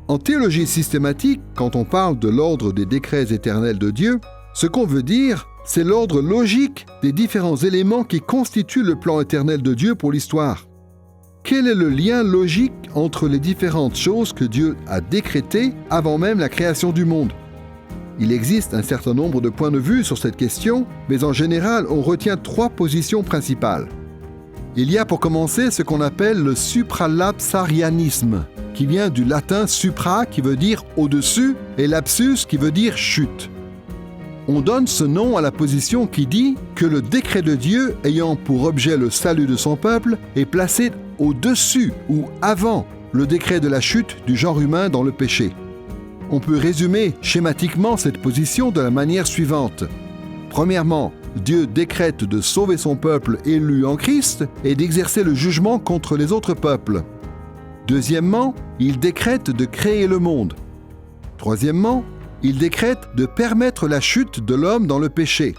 En théologie systématique, quand on parle de l'ordre des décrets éternels de Dieu, ce qu'on veut dire, c'est l'ordre logique des différents éléments qui constituent le plan éternel de Dieu pour l'histoire. Quel est le lien logique entre les différentes choses que Dieu a décrétées avant même la création du monde? Il existe un certain nombre de points de vue sur cette question, mais en général, on retient trois positions principales. Il y a pour commencer ce qu'on appelle le supralapsarianisme, qui vient du latin supra qui veut dire au-dessus et lapsus qui veut dire chute. On donne ce nom à la position qui dit que le décret de Dieu ayant pour objet le salut de son peuple est placé au-dessus ou avant le décret de la chute du genre humain dans le péché. On peut résumer schématiquement cette position de la manière suivante. Premièrement, Dieu décrète de sauver son peuple élu en Christ et d'exercer le jugement contre les autres peuples. Deuxièmement, il décrète de créer le monde. Troisièmement, il décrète de permettre la chute de l'homme dans le péché.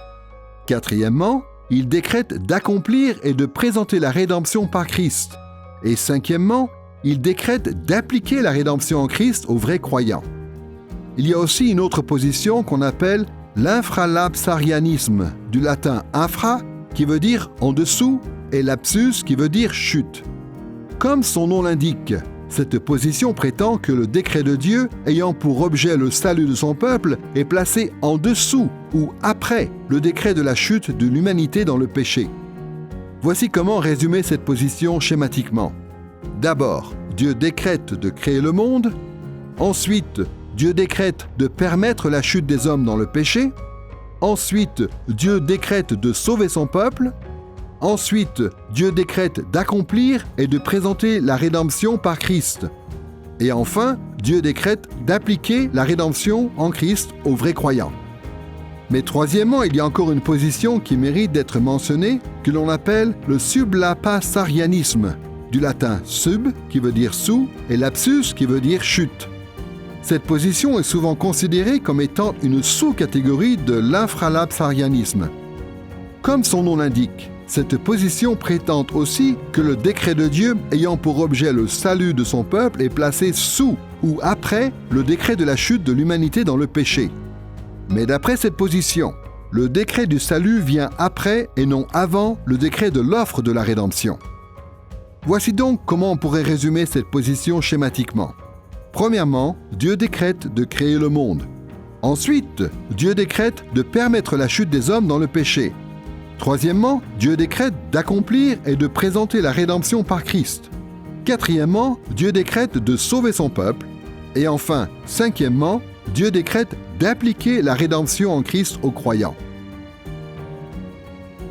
Quatrièmement, il décrète d'accomplir et de présenter la rédemption par Christ. Et cinquièmement, il décrète d'appliquer la rédemption en Christ aux vrais croyants. Il y a aussi une autre position qu'on appelle l'infralapsarianisme, du latin infra, qui veut dire en dessous, et lapsus, qui veut dire chute. Comme son nom l'indique, cette position prétend que le décret de Dieu, ayant pour objet le salut de son peuple, est placé en dessous ou après le décret de la chute de l'humanité dans le péché. Voici comment résumer cette position schématiquement. D'abord, Dieu décrète de créer le monde. Ensuite, Dieu décrète de permettre la chute des hommes dans le péché. Ensuite, Dieu décrète de sauver son peuple. Ensuite, Dieu décrète d'accomplir et de présenter la rédemption par Christ. Et enfin, Dieu décrète d'appliquer la rédemption en Christ aux vrais croyants. Mais troisièmement, il y a encore une position qui mérite d'être mentionnée, que l'on appelle le sublapsarianisme, du latin sub, qui veut dire sous, et lapsus, qui veut dire chute. Cette position est souvent considérée comme étant une sous-catégorie de l'infralapsarianisme. Comme son nom l'indique, cette position prétend aussi que le décret de Dieu ayant pour objet le salut de son peuple est placé sous ou après le décret de la chute de l'humanité dans le péché. Mais d'après cette position, le décret du salut vient après et non avant le décret de l'offre de la rédemption. Voici donc comment on pourrait résumer cette position schématiquement. Premièrement, Dieu décrète de créer le monde. Ensuite, Dieu décrète de permettre la chute des hommes dans le péché. Troisièmement, Dieu décrète d'accomplir et de présenter la rédemption par Christ. Quatrièmement, Dieu décrète de sauver son peuple. Et enfin, cinquièmement, Dieu décrète d'appliquer la rédemption en Christ aux croyants.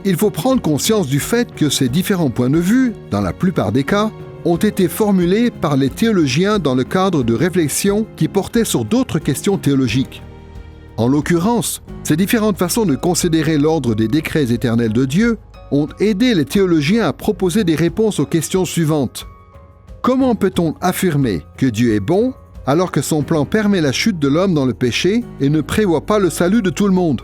Il faut prendre conscience du fait que ces différents points de vue, dans la plupart des cas, ont été formulés par les théologiens dans le cadre de réflexions qui portaient sur d'autres questions théologiques. En l'occurrence, ces différentes façons de considérer l'ordre des décrets éternels de Dieu ont aidé les théologiens à proposer des réponses aux questions suivantes. Comment peut-on affirmer que Dieu est bon alors que son plan permet la chute de l'homme dans le péché et ne prévoit pas le salut de tout le monde?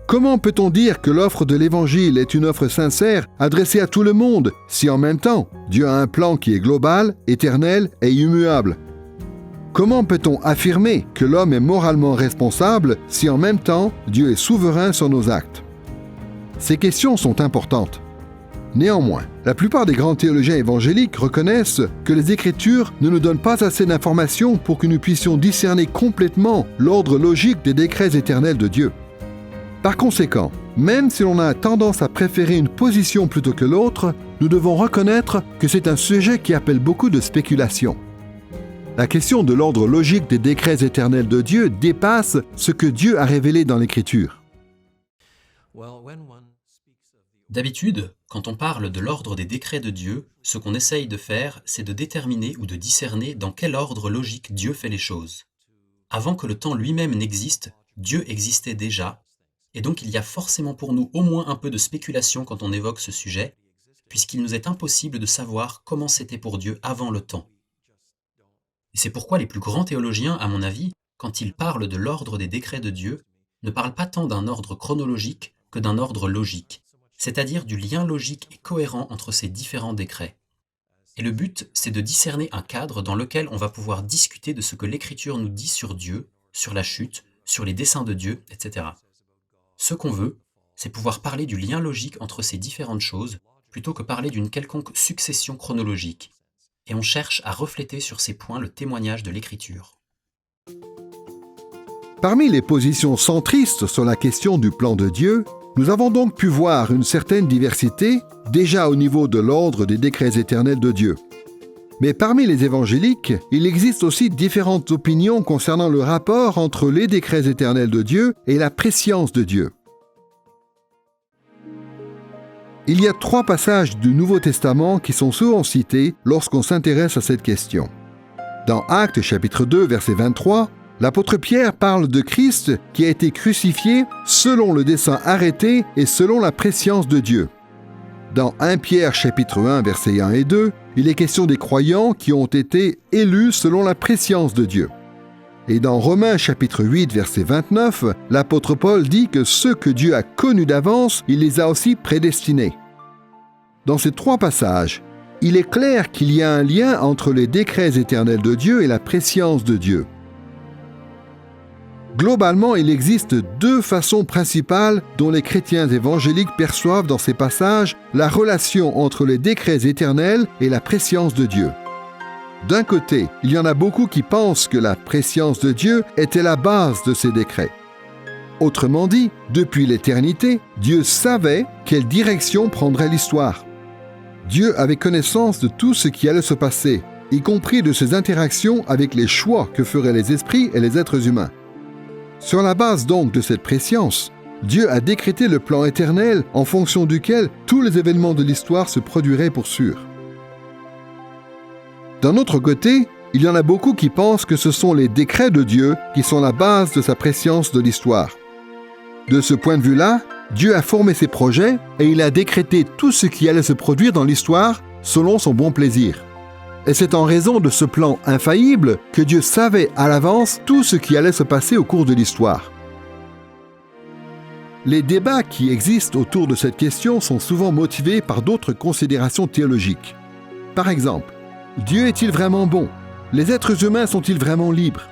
Comment peut-on dire que l'offre de l'Évangile est une offre sincère adressée à tout le monde si en même temps Dieu a un plan qui est global, éternel et immuable? Comment peut-on affirmer que l'homme est moralement responsable si en même temps Dieu est souverain sur nos actes? Ces questions sont importantes. Néanmoins, la plupart des grands théologiens évangéliques reconnaissent que les Écritures ne nous donnent pas assez d'informations pour que nous puissions discerner complètement l'ordre logique des décrets éternels de Dieu. Par conséquent, même si l'on a tendance à préférer une position plutôt que l'autre, nous devons reconnaître que c'est un sujet qui appelle beaucoup de spéculation. La question de l'ordre logique des décrets éternels de Dieu dépasse ce que Dieu a révélé dans l'Écriture. D'habitude, quand on parle de l'ordre des décrets de Dieu, ce qu'on essaye de faire, c'est de déterminer ou de discerner dans quel ordre logique Dieu fait les choses. Avant que le temps lui-même n'existe, Dieu existait déjà, et donc il y a forcément pour nous au moins un peu de spéculation quand on évoque ce sujet, puisqu'il nous est impossible de savoir comment c'était pour Dieu avant le temps. Et c'est pourquoi les plus grands théologiens, à mon avis, quand ils parlent de l'ordre des décrets de Dieu, ne parlent pas tant d'un ordre chronologique que d'un ordre logique, c'est-à-dire du lien logique et cohérent entre ces différents décrets. Et le but, c'est de discerner un cadre dans lequel on va pouvoir discuter de ce que l'Écriture nous dit sur Dieu, sur la chute, sur les desseins de Dieu, etc. Ce qu'on veut, c'est pouvoir parler du lien logique entre ces différentes choses, plutôt que parler d'une quelconque succession chronologique. Et on cherche à refléter sur ces points le témoignage de l'Écriture. Parmi les positions centristes sur la question du plan de Dieu, nous avons donc pu voir une certaine diversité, déjà au niveau de l'ordre des décrets éternels de Dieu. Mais parmi les évangéliques, il existe aussi différentes opinions concernant le rapport entre les décrets éternels de Dieu et la prescience de Dieu. Il y a 3 passages du Nouveau Testament qui sont souvent cités lorsqu'on s'intéresse à cette question. Dans Actes chapitre 2, verset 23, l'apôtre Pierre parle de Christ qui a été crucifié selon le dessein arrêté et selon la prescience de Dieu. Dans 1 Pierre chapitre 1, versets 1 et 2, il est question des croyants qui ont été élus selon la prescience de Dieu. Et dans Romains chapitre 8, verset 29, l'apôtre Paul dit que ceux que Dieu a connus d'avance, il les a aussi prédestinés. Dans ces 3 passages, il est clair qu'il y a un lien entre les décrets éternels de Dieu et la prescience de Dieu. Globalement, il existe 2 façons principales dont les chrétiens évangéliques perçoivent dans ces passages la relation entre les décrets éternels et la prescience de Dieu. D'un côté, il y en a beaucoup qui pensent que la prescience de Dieu était la base de ces décrets. Autrement dit, depuis l'éternité, Dieu savait quelle direction prendrait l'histoire. Dieu avait connaissance de tout ce qui allait se passer, y compris de ses interactions avec les choix que feraient les esprits et les êtres humains. Sur la base donc de cette prescience, Dieu a décrété le plan éternel en fonction duquel tous les événements de l'histoire se produiraient pour sûr. D'un autre côté, il y en a beaucoup qui pensent que ce sont les décrets de Dieu qui sont la base de sa prescience de l'histoire. De ce point de vue-là, Dieu a formé ses projets et il a décrété tout ce qui allait se produire dans l'histoire selon son bon plaisir. Et c'est en raison de ce plan infaillible que Dieu savait à l'avance tout ce qui allait se passer au cours de l'histoire. Les débats qui existent autour de cette question sont souvent motivés par d'autres considérations théologiques. Par exemple, Dieu est-il vraiment bon? Les êtres humains sont-ils vraiment libres?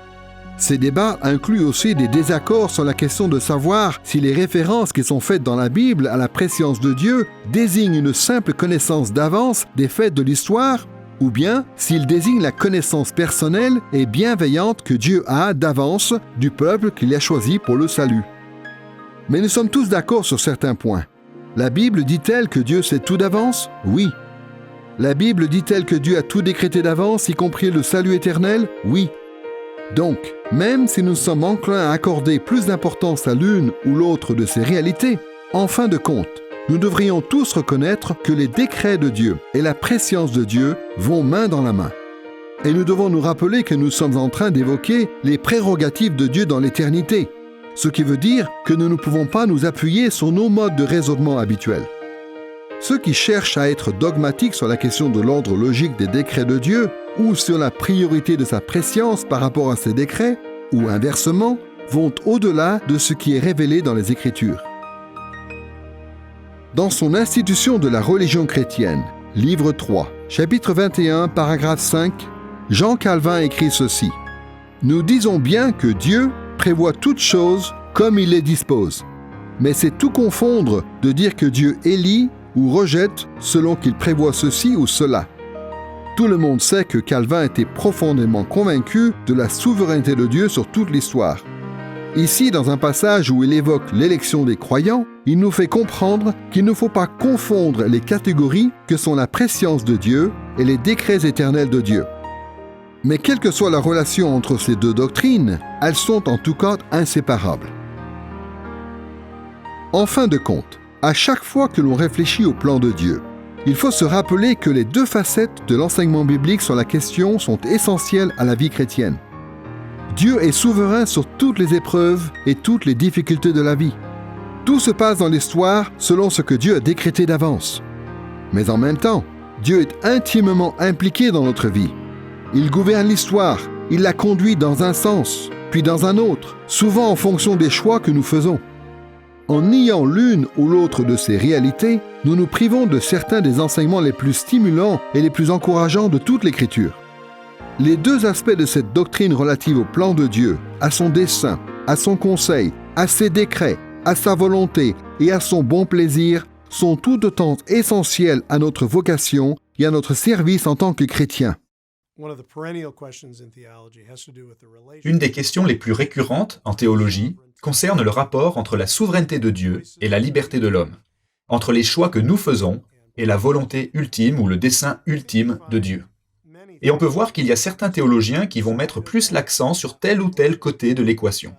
Ces débats incluent aussi des désaccords sur la question de savoir si les références qui sont faites dans la Bible à la prescience de Dieu désignent une simple connaissance d'avance des faits de l'histoire ou bien s'il désigne la connaissance personnelle et bienveillante que Dieu a d'avance du peuple qu'il a choisi pour le salut. Mais nous sommes tous d'accord sur certains points. La Bible dit-elle que Dieu sait tout d'avance? Oui. La Bible dit-elle que Dieu a tout décrété d'avance, y compris le salut éternel? Oui. Donc, même si nous sommes enclins à accorder plus d'importance à l'une ou l'autre de ces réalités, en fin de compte, nous devrions tous reconnaître que les décrets de Dieu et la prescience de Dieu vont main dans la main. Et nous devons nous rappeler que nous sommes en train d'évoquer les prérogatives de Dieu dans l'éternité, ce qui veut dire que nous ne pouvons pas nous appuyer sur nos modes de raisonnement habituels. Ceux qui cherchent à être dogmatiques sur la question de l'ordre logique des décrets de Dieu ou sur la priorité de sa prescience par rapport à ses décrets, ou inversement, vont au-delà de ce qui est révélé dans les Écritures. Dans son Institution de la religion chrétienne, livre 3, chapitre 21, paragraphe 5, Jean Calvin écrit ceci. « Nous disons bien que Dieu prévoit toutes choses comme il les dispose. Mais c'est tout confondre de dire que Dieu élit ou rejette selon qu'il prévoit ceci ou cela. » Tout le monde sait que Calvin était profondément convaincu de la souveraineté de Dieu sur toute l'histoire. Ici, dans un passage où il évoque l'élection des croyants, il nous fait comprendre qu'il ne faut pas confondre les catégories que sont la prescience de Dieu et les décrets éternels de Dieu. Mais quelle que soit la relation entre ces deux doctrines, elles sont en tout cas inséparables. En fin de compte, à chaque fois que l'on réfléchit au plan de Dieu, il faut se rappeler que les deux facettes de l'enseignement biblique sur la question sont essentielles à la vie chrétienne. Dieu est souverain sur toutes les épreuves et toutes les difficultés de la vie. Tout se passe dans l'histoire selon ce que Dieu a décrété d'avance. Mais en même temps, Dieu est intimement impliqué dans notre vie. Il gouverne l'histoire, il la conduit dans un sens, puis dans un autre, souvent en fonction des choix que nous faisons. En niant l'une ou l'autre de ces réalités, nous nous privons de certains des enseignements les plus stimulants et les plus encourageants de toute l'Écriture. Les deux aspects de cette doctrine relative au plan de Dieu, à son dessein, à son conseil, à ses décrets, à sa volonté et à son bon plaisir, sont tout autant essentiels à notre vocation et à notre service en tant que chrétiens. Une des questions les plus récurrentes en théologie concerne le rapport entre la souveraineté de Dieu et la liberté de l'homme, entre les choix que nous faisons et la volonté ultime ou le dessein ultime de Dieu. Et on peut voir qu'il y a certains théologiens qui vont mettre plus l'accent sur tel ou tel côté de l'équation.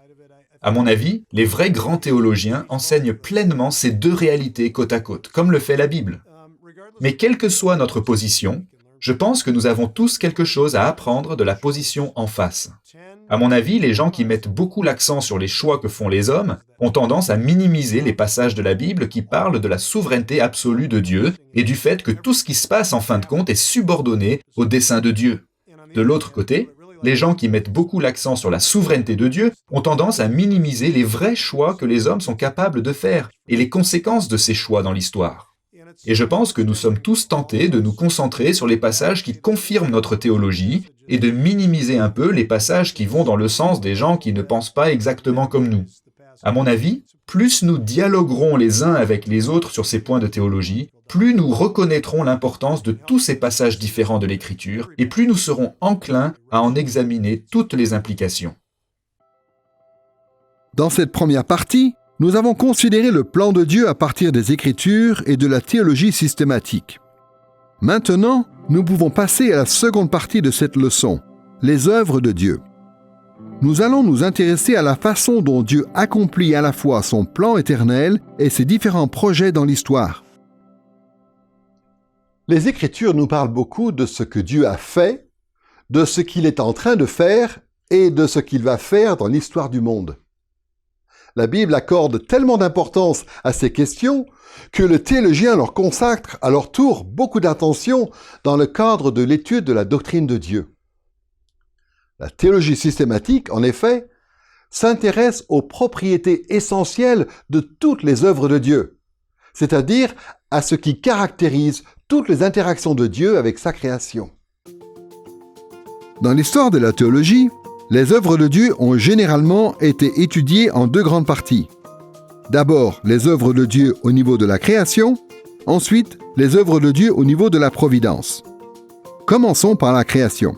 À mon avis, les vrais grands théologiens enseignent pleinement ces deux réalités côte à côte, comme le fait la Bible. Mais quelle que soit notre position, je pense que nous avons tous quelque chose à apprendre de la position en face. À mon avis, les gens qui mettent beaucoup l'accent sur les choix que font les hommes ont tendance à minimiser les passages de la Bible qui parlent de la souveraineté absolue de Dieu et du fait que tout ce qui se passe en fin de compte est subordonné au dessein de Dieu. De l'autre côté, les gens qui mettent beaucoup l'accent sur la souveraineté de Dieu ont tendance à minimiser les vrais choix que les hommes sont capables de faire et les conséquences de ces choix dans l'histoire. Et je pense que nous sommes tous tentés de nous concentrer sur les passages qui confirment notre théologie et de minimiser un peu les passages qui vont dans le sens des gens qui ne pensent pas exactement comme nous. À mon avis, plus nous dialoguerons les uns avec les autres sur ces points de théologie, plus nous reconnaîtrons l'importance de tous ces passages différents de l'Écriture et plus nous serons enclins à en examiner toutes les implications. Dans cette première partie, nous avons considéré le plan de Dieu à partir des Écritures et de la théologie systématique. Maintenant, nous pouvons passer à la seconde partie de cette leçon, les œuvres de Dieu. Nous allons nous intéresser à la façon dont Dieu accomplit à la fois son plan éternel et ses différents projets dans l'histoire. Les Écritures nous parlent beaucoup de ce que Dieu a fait, de ce qu'il est en train de faire et de ce qu'il va faire dans l'histoire du monde. La Bible accorde tellement d'importance à ces questions que le théologien leur consacre à leur tour beaucoup d'attention dans le cadre de l'étude de la doctrine de Dieu. La théologie systématique, en effet, s'intéresse aux propriétés essentielles de toutes les œuvres de Dieu, c'est-à-dire à ce qui caractérise toutes les interactions de Dieu avec sa création. Dans l'histoire de la théologie, les œuvres de Dieu ont généralement été étudiées en deux grandes parties. D'abord, les œuvres de Dieu au niveau de la création, ensuite, les œuvres de Dieu au niveau de la providence. Commençons par la création.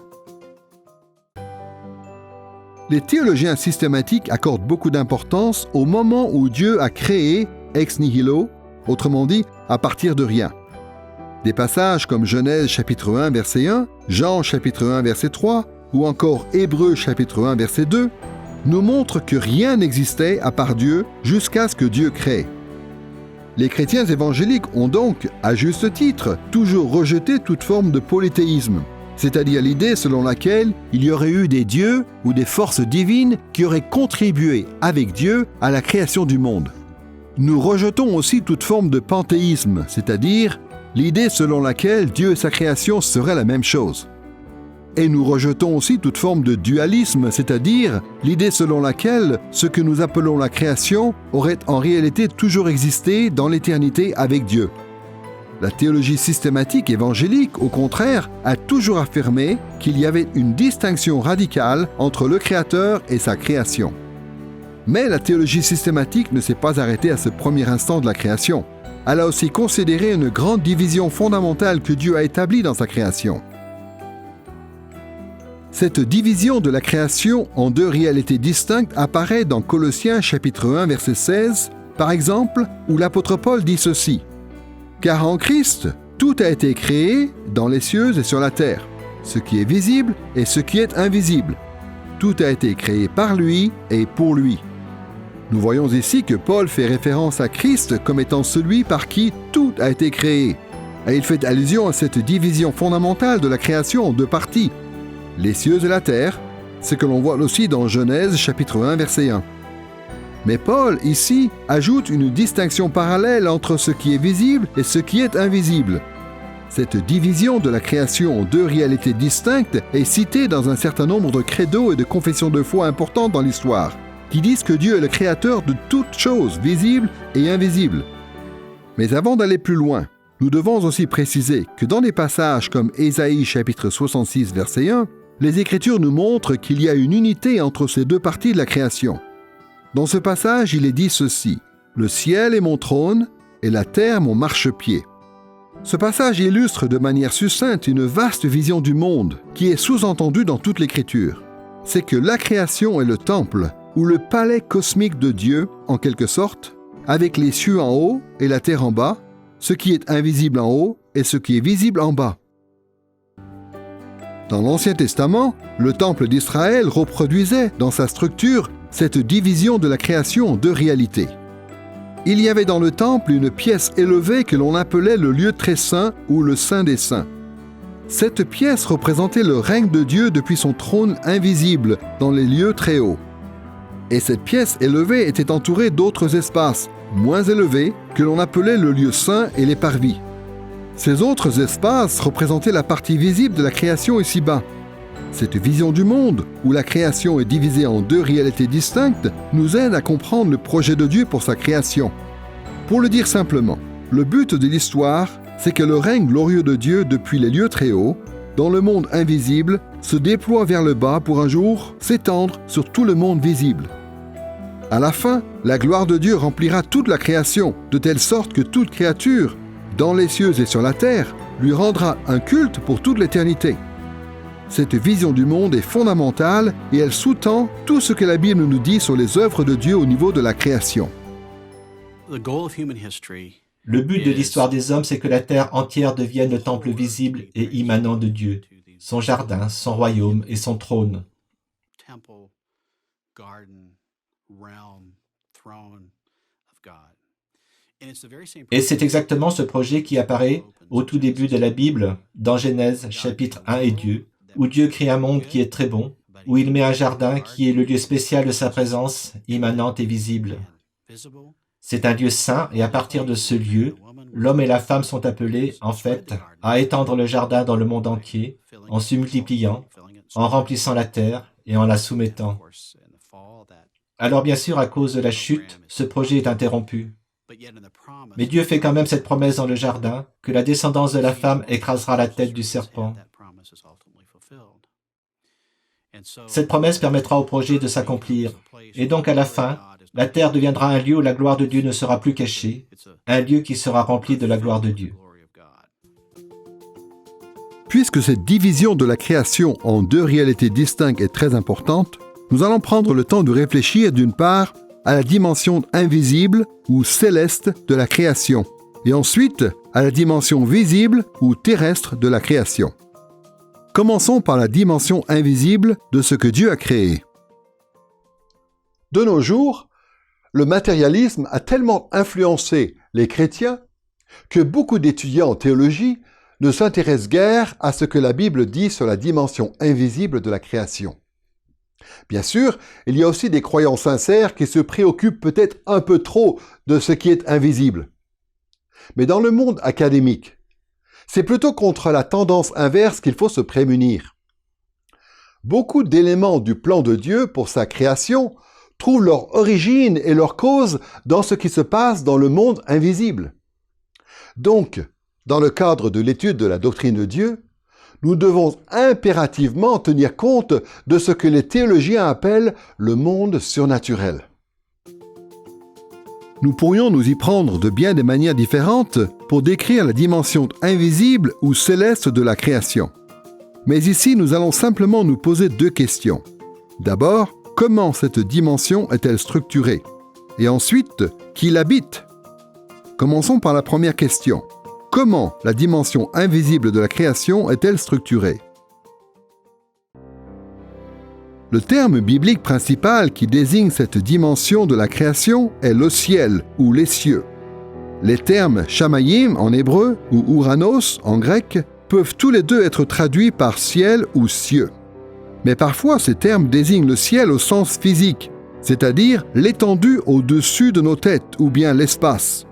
Les théologiens systématiques accordent beaucoup d'importance au moment où Dieu a créé ex nihilo, autrement dit, à partir de rien. Des passages comme Genèse chapitre 1 verset 1, Jean chapitre 1 verset 3, ou encore Hébreux chapitre 1 verset 2, nous montrent que rien n'existait à part Dieu jusqu'à ce que Dieu crée. Les chrétiens évangéliques ont donc, à juste titre, toujours rejeté toute forme de polythéisme, c'est-à-dire l'idée selon laquelle il y aurait eu des dieux ou des forces divines qui auraient contribué avec Dieu à la création du monde. Nous rejetons aussi toute forme de panthéisme, c'est-à-dire l'idée selon laquelle Dieu et sa création seraient la même chose. Et nous rejetons aussi toute forme de dualisme, c'est-à-dire l'idée selon laquelle ce que nous appelons la création aurait en réalité toujours existé dans l'éternité avec Dieu. La théologie systématique évangélique, au contraire, a toujours affirmé qu'il y avait une distinction radicale entre le Créateur et sa création. Mais la théologie systématique ne s'est pas arrêtée à ce premier instant de la création. Elle a aussi considéré une grande division fondamentale que Dieu a établie dans sa création. Cette division de la création en deux réalités distinctes apparaît dans Colossiens chapitre 1 verset 16, par exemple, où l'apôtre Paul dit ceci: « Car en Christ, tout a été créé dans les cieux et sur la terre, ce qui est visible et ce qui est invisible. Tout a été créé par lui et pour lui. » Nous voyons ici que Paul fait référence à Christ comme étant celui par qui tout a été créé. Et il fait allusion à cette division fondamentale de la création en deux parties, les cieux et la terre, ce que l'on voit aussi dans Genèse chapitre 1 verset 1. Mais Paul, ici, ajoute une distinction parallèle entre ce qui est visible et ce qui est invisible. Cette division de la création en deux réalités distinctes est citée dans un certain nombre de credos et de confessions de foi importantes dans l'histoire, qui disent que Dieu est le créateur de toutes choses visibles et invisibles. Mais avant d'aller plus loin, nous devons aussi préciser que dans des passages comme Ésaïe chapitre 66 verset 1, les Écritures nous montrent qu'il y a une unité entre ces deux parties de la création. Dans ce passage, il est dit ceci: « Le ciel est mon trône et la terre mon marchepied. » Ce passage illustre de manière succincte une vaste vision du monde qui est sous-entendue dans toute l'Écriture. C'est que la création est le temple, ou le palais cosmique de Dieu, en quelque sorte, avec les cieux en haut et la terre en bas, ce qui est invisible en haut et ce qui est visible en bas. Dans l'Ancien Testament, le temple d'Israël reproduisait, dans sa structure, cette division de la création en deux réalités. Il y avait dans le temple une pièce élevée que l'on appelait le lieu très saint ou le Saint des Saints. Cette pièce représentait le règne de Dieu depuis son trône invisible dans les lieux très hauts. Et cette pièce élevée était entourée d'autres espaces, moins élevés, que l'on appelait le lieu saint et les parvis. Ces autres espaces représentaient la partie visible de la création ici-bas. Cette vision du monde, où la création est divisée en deux réalités distinctes, nous aide à comprendre le projet de Dieu pour sa création. Pour le dire simplement, le but de l'histoire, c'est que le règne glorieux de Dieu depuis les lieux très hauts, dans le monde invisible, se déploie vers le bas pour un jour s'étendre sur tout le monde visible. À la fin, la gloire de Dieu remplira toute la création, de telle sorte que toute créature, dans les cieux et sur la terre, lui rendra un culte pour toute l'éternité. Cette vision du monde est fondamentale et elle sous-tend tout ce que la Bible nous dit sur les œuvres de Dieu au niveau de la création. Le but de l'histoire des hommes, c'est que la terre entière devienne le temple visible et immanent de Dieu, son jardin, son royaume et son trône. Et c'est exactement ce projet qui apparaît au tout début de la Bible, dans Genèse chapitre 1 et 2, où Dieu crée un monde qui est très bon, où il met un jardin qui est le lieu spécial de sa présence, immanente et visible. C'est un lieu saint et à partir de ce lieu, l'homme et la femme sont appelés, en fait, à étendre le jardin dans le monde entier, en se multipliant, en remplissant la terre et en la soumettant. Alors bien sûr, à cause de la chute, ce projet est interrompu. Mais Dieu fait quand même cette promesse dans le jardin, que la descendance de la femme écrasera la tête du serpent. Cette promesse permettra au projet de s'accomplir. Et donc à la fin, la terre deviendra un lieu où la gloire de Dieu ne sera plus cachée, un lieu qui sera rempli de la gloire de Dieu. Puisque cette division de la création en deux réalités distinctes est très importante, nous allons prendre le temps de réfléchir d'une part à la dimension invisible ou céleste de la création, et ensuite à la dimension visible ou terrestre de la création. Commençons par la dimension invisible de ce que Dieu a créé. De nos jours, le matérialisme a tellement influencé les chrétiens que beaucoup d'étudiants en théologie ne s'intéressent guère à ce que la Bible dit sur la dimension invisible de la création. Bien sûr, il y a aussi des croyants sincères qui se préoccupent peut-être un peu trop de ce qui est invisible. Mais dans le monde académique, c'est plutôt contre la tendance inverse qu'il faut se prémunir. Beaucoup d'éléments du plan de Dieu pour sa création trouvent leur origine et leur cause dans ce qui se passe dans le monde invisible. Donc, dans le cadre de l'étude de la doctrine de Dieu, nous devons impérativement tenir compte de ce que les théologiens appellent le monde surnaturel. Nous pourrions nous y prendre de bien des manières différentes pour décrire la dimension invisible ou céleste de la création. Mais ici, nous allons simplement nous poser deux questions. D'abord, comment cette dimension est-elle structurée? Et ensuite, qui l'habite? Commençons par la première question. Comment la dimension invisible de la création est-elle structurée? Le terme biblique principal qui désigne cette dimension de la création est le ciel ou les cieux. Les termes shamayim en hébreu ou uranos en grec peuvent tous les deux être traduits par ciel ou cieux. Mais parfois ces termes désignent le ciel au sens physique, c'est-à-dire l'étendue au-dessus de nos têtes ou bien l'espace.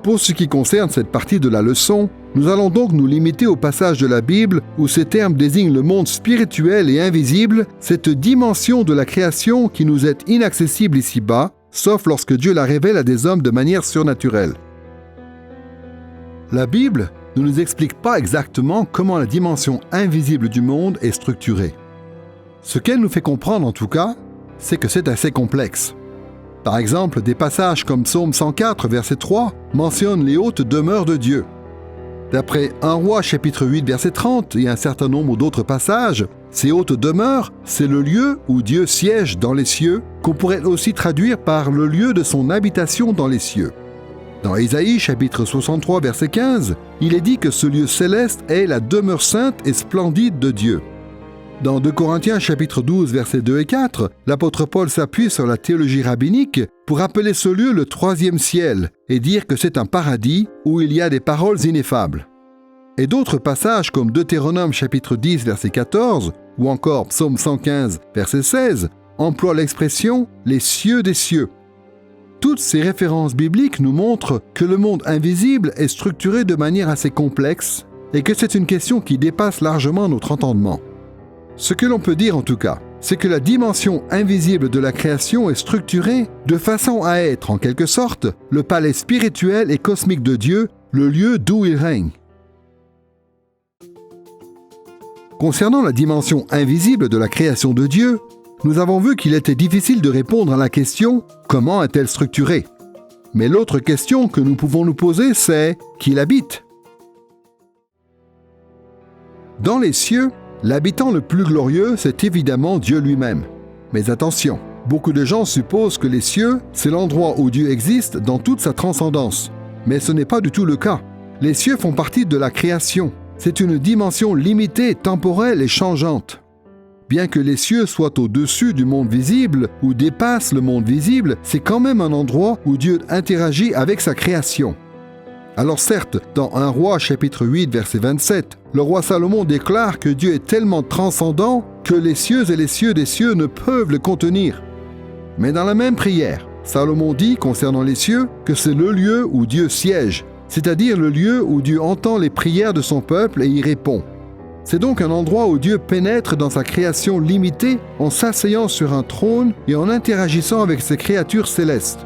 Pour ce qui concerne cette partie de la leçon, nous allons donc nous limiter au passage de la Bible où ces termes désignent le monde spirituel et invisible, cette dimension de la création qui nous est inaccessible ici-bas, sauf lorsque Dieu la révèle à des hommes de manière surnaturelle. La Bible ne nous explique pas exactement comment la dimension invisible du monde est structurée. Ce qu'elle nous fait comprendre en tout cas, c'est que c'est assez complexe. Par exemple, des passages comme Psaume 104, verset 3, mentionnent les hautes demeures de Dieu. D'après 1 Roi chapitre 8, verset 30 et un certain nombre d'autres passages, ces hautes demeures, c'est le lieu où Dieu siège dans les cieux, qu'on pourrait aussi traduire par le lieu de son habitation dans les cieux. Dans Ésaïe chapitre 63, verset 15, il est dit que ce lieu céleste est la demeure sainte et splendide de Dieu. Dans 2 Corinthiens chapitre 12, versets 2 et 4, l'apôtre Paul s'appuie sur la théologie rabbinique pour appeler ce lieu le troisième ciel et dire que c'est un paradis où il y a des paroles ineffables. Et d'autres passages comme Deutéronome chapitre 10, verset 14 ou encore Psaume 115, verset 16 emploient l'expression « les cieux des cieux ». Toutes ces références bibliques nous montrent que le monde invisible est structuré de manière assez complexe et que c'est une question qui dépasse largement notre entendement. Ce que l'on peut dire en tout cas, c'est que la dimension invisible de la création est structurée de façon à être, en quelque sorte, le palais spirituel et cosmique de Dieu, le lieu d'où il règne. Concernant la dimension invisible de la création de Dieu, nous avons vu qu'il était difficile de répondre à la question « Comment est-elle structurée ?» Mais l'autre question que nous pouvons nous poser, c'est « Qui l'habite ?» Dans les cieux, l'habitant le plus glorieux, c'est évidemment Dieu lui-même. Mais attention, beaucoup de gens supposent que les cieux, c'est l'endroit où Dieu existe dans toute sa transcendance. Mais ce n'est pas du tout le cas. Les cieux font partie de la création. C'est une dimension limitée, temporelle et changeante. Bien que les cieux soient au-dessus du monde visible ou dépassent le monde visible, c'est quand même un endroit où Dieu interagit avec sa création. Alors certes, dans 1 Roi chapitre 8 verset 27, le roi Salomon déclare que Dieu est tellement transcendant que les cieux et les cieux des cieux ne peuvent le contenir. Mais dans la même prière, Salomon dit concernant les cieux que c'est le lieu où Dieu siège, c'est-à-dire le lieu où Dieu entend les prières de son peuple et y répond. C'est donc un endroit où Dieu pénètre dans sa création limitée en s'asseyant sur un trône et en interagissant avec ses créatures célestes.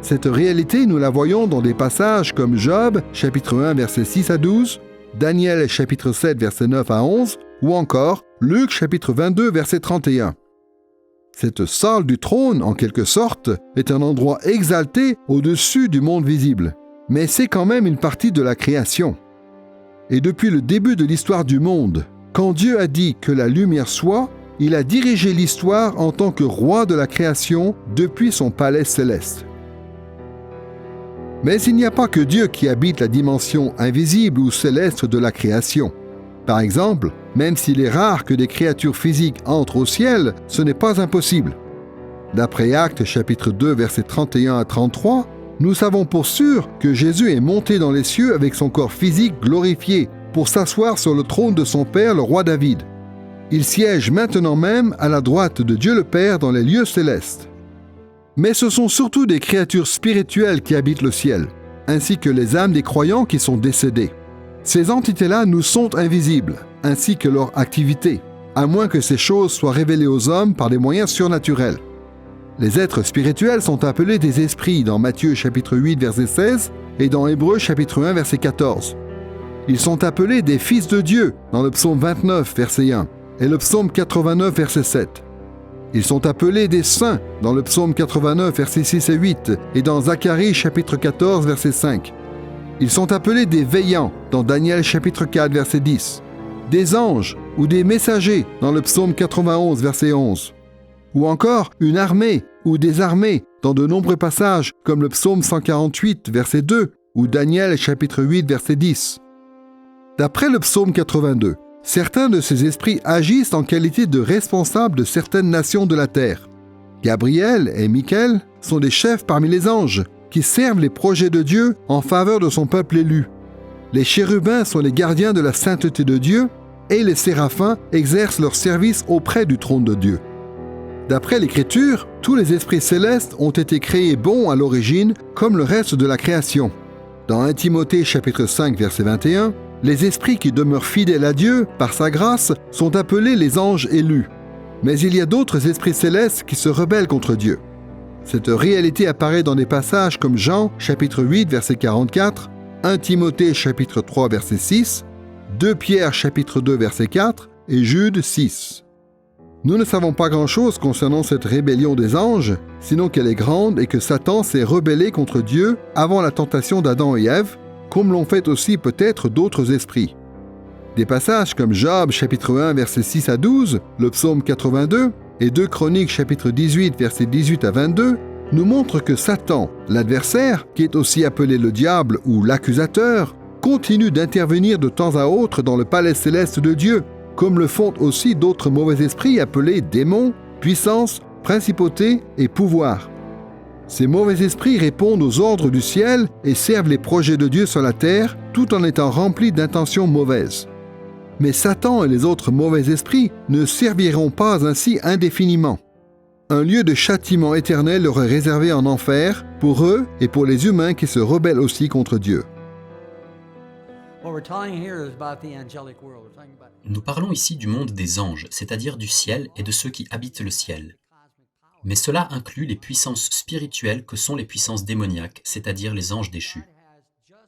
Cette réalité, nous la voyons dans des passages comme Job, chapitre 1, versets 6 à 12, Daniel, chapitre 7, versets 9 à 11, ou encore Luc, chapitre 22, verset 31. Cette salle du trône, en quelque sorte, est un endroit exalté au-dessus du monde visible. Mais c'est quand même une partie de la création. Et depuis le début de l'histoire du monde, quand Dieu a dit que la lumière soit, il a dirigé l'histoire en tant que roi de la création depuis son palais céleste. Mais il n'y a pas que Dieu qui habite la dimension invisible ou céleste de la création. Par exemple, même s'il est rare que des créatures physiques entrent au ciel, ce n'est pas impossible. D'après Actes chapitre 2 versets 31 à 33, nous savons pour sûr que Jésus est monté dans les cieux avec son corps physique glorifié pour s'asseoir sur le trône de son Père, le roi David. Il siège maintenant même à la droite de Dieu le Père dans les lieux célestes. Mais ce sont surtout des créatures spirituelles qui habitent le ciel, ainsi que les âmes des croyants qui sont décédés. Ces entités-là nous sont invisibles, ainsi que leur activité. à moins que ces choses soient révélées aux hommes par des moyens surnaturels. Les êtres spirituels sont appelés des esprits dans Matthieu chapitre 8 verset 16 et dans Hébreux chapitre 1 verset 14. Ils sont appelés des fils de Dieu dans le psaume 29 verset 1 et le psaume 89 verset 7. Ils sont appelés des saints dans le psaume 89 versets 6 et 8 et dans Zacharie chapitre 14 verset 5. Ils sont appelés des veillants dans Daniel chapitre 4 verset 10. Des anges ou des messagers dans le psaume 91 verset 11. Ou encore une armée ou des armées dans de nombreux passages comme le psaume 148 verset 2 ou Daniel chapitre 8 verset 10. D'après le psaume 82, certains de ces esprits agissent en qualité de responsables de certaines nations de la terre. Gabriel et Michaël sont des chefs parmi les anges qui servent les projets de Dieu en faveur de son peuple élu. Les chérubins sont les gardiens de la sainteté de Dieu et les séraphins exercent leur service auprès du trône de Dieu. D'après l'Écriture, tous les esprits célestes ont été créés bons à l'origine comme le reste de la création. Dans 1 Timothée chapitre 5 verset 21, les esprits qui demeurent fidèles à Dieu par sa grâce sont appelés les anges élus. Mais il y a d'autres esprits célestes qui se rebellent contre Dieu. Cette réalité apparaît dans des passages comme Jean chapitre 8 verset 44, 1 Timothée chapitre 3 verset 6, 2 Pierre chapitre 2 verset 4 et Jude 6. Nous ne savons pas grand-chose concernant cette rébellion des anges, sinon qu'elle est grande et que Satan s'est rebellé contre Dieu avant la tentation d'Adam et Ève, comme l'ont fait aussi peut-être d'autres esprits. Des passages comme Job chapitre 1 versets 6 à 12, le psaume 82 et 2 Chroniques chapitre 18 versets 18 à 22 nous montrent que Satan, l'adversaire, qui est aussi appelé le diable ou l'accusateur, continue d'intervenir de temps à autre dans le palais céleste de Dieu, comme le font aussi d'autres mauvais esprits appelés démons, puissances, principautés et pouvoirs. Ces mauvais esprits répondent aux ordres du ciel et servent les projets de Dieu sur la terre, tout en étant remplis d'intentions mauvaises. Mais Satan et les autres mauvais esprits ne serviront pas ainsi indéfiniment. Un lieu de châtiment éternel leur est réservé en enfer pour eux et pour les humains qui se rebellent aussi contre Dieu. Nous parlons ici du monde des anges, c'est-à-dire du ciel et de ceux qui habitent le ciel. Mais cela inclut les puissances spirituelles que sont les puissances démoniaques, c'est-à-dire les anges déchus.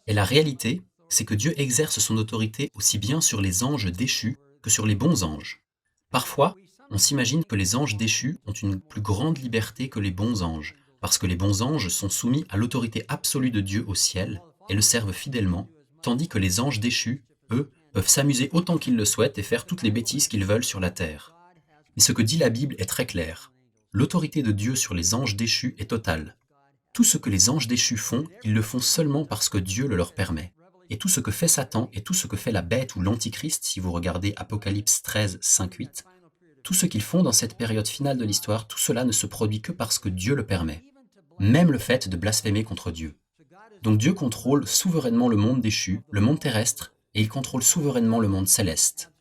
Et la réalité, c'est que Dieu exerce son autorité aussi bien sur les anges déchus que sur les bons anges. Parfois, on s'imagine que les anges déchus ont une plus grande liberté que les bons anges, parce que les bons anges sont soumis à l'autorité absolue de Dieu au ciel et le servent fidèlement, tandis que les anges déchus, eux, peuvent s'amuser autant qu'ils le souhaitent et faire toutes les bêtises qu'ils veulent sur la terre. Mais ce que dit la Bible est très clair. L'autorité de Dieu sur les anges déchus est totale. Tout ce que les anges déchus font, ils le font seulement parce que Dieu le leur permet. Et tout ce que fait Satan et tout ce que fait la bête ou l'antichrist, si vous regardez Apocalypse 13, 5, 8, tout ce qu'ils font dans cette période finale de l'histoire, tout cela ne se produit que parce que Dieu le permet. Même le fait de blasphémer contre Dieu. Donc Dieu contrôle souverainement le monde déchu, le monde terrestre, et il contrôle souverainement le monde céleste.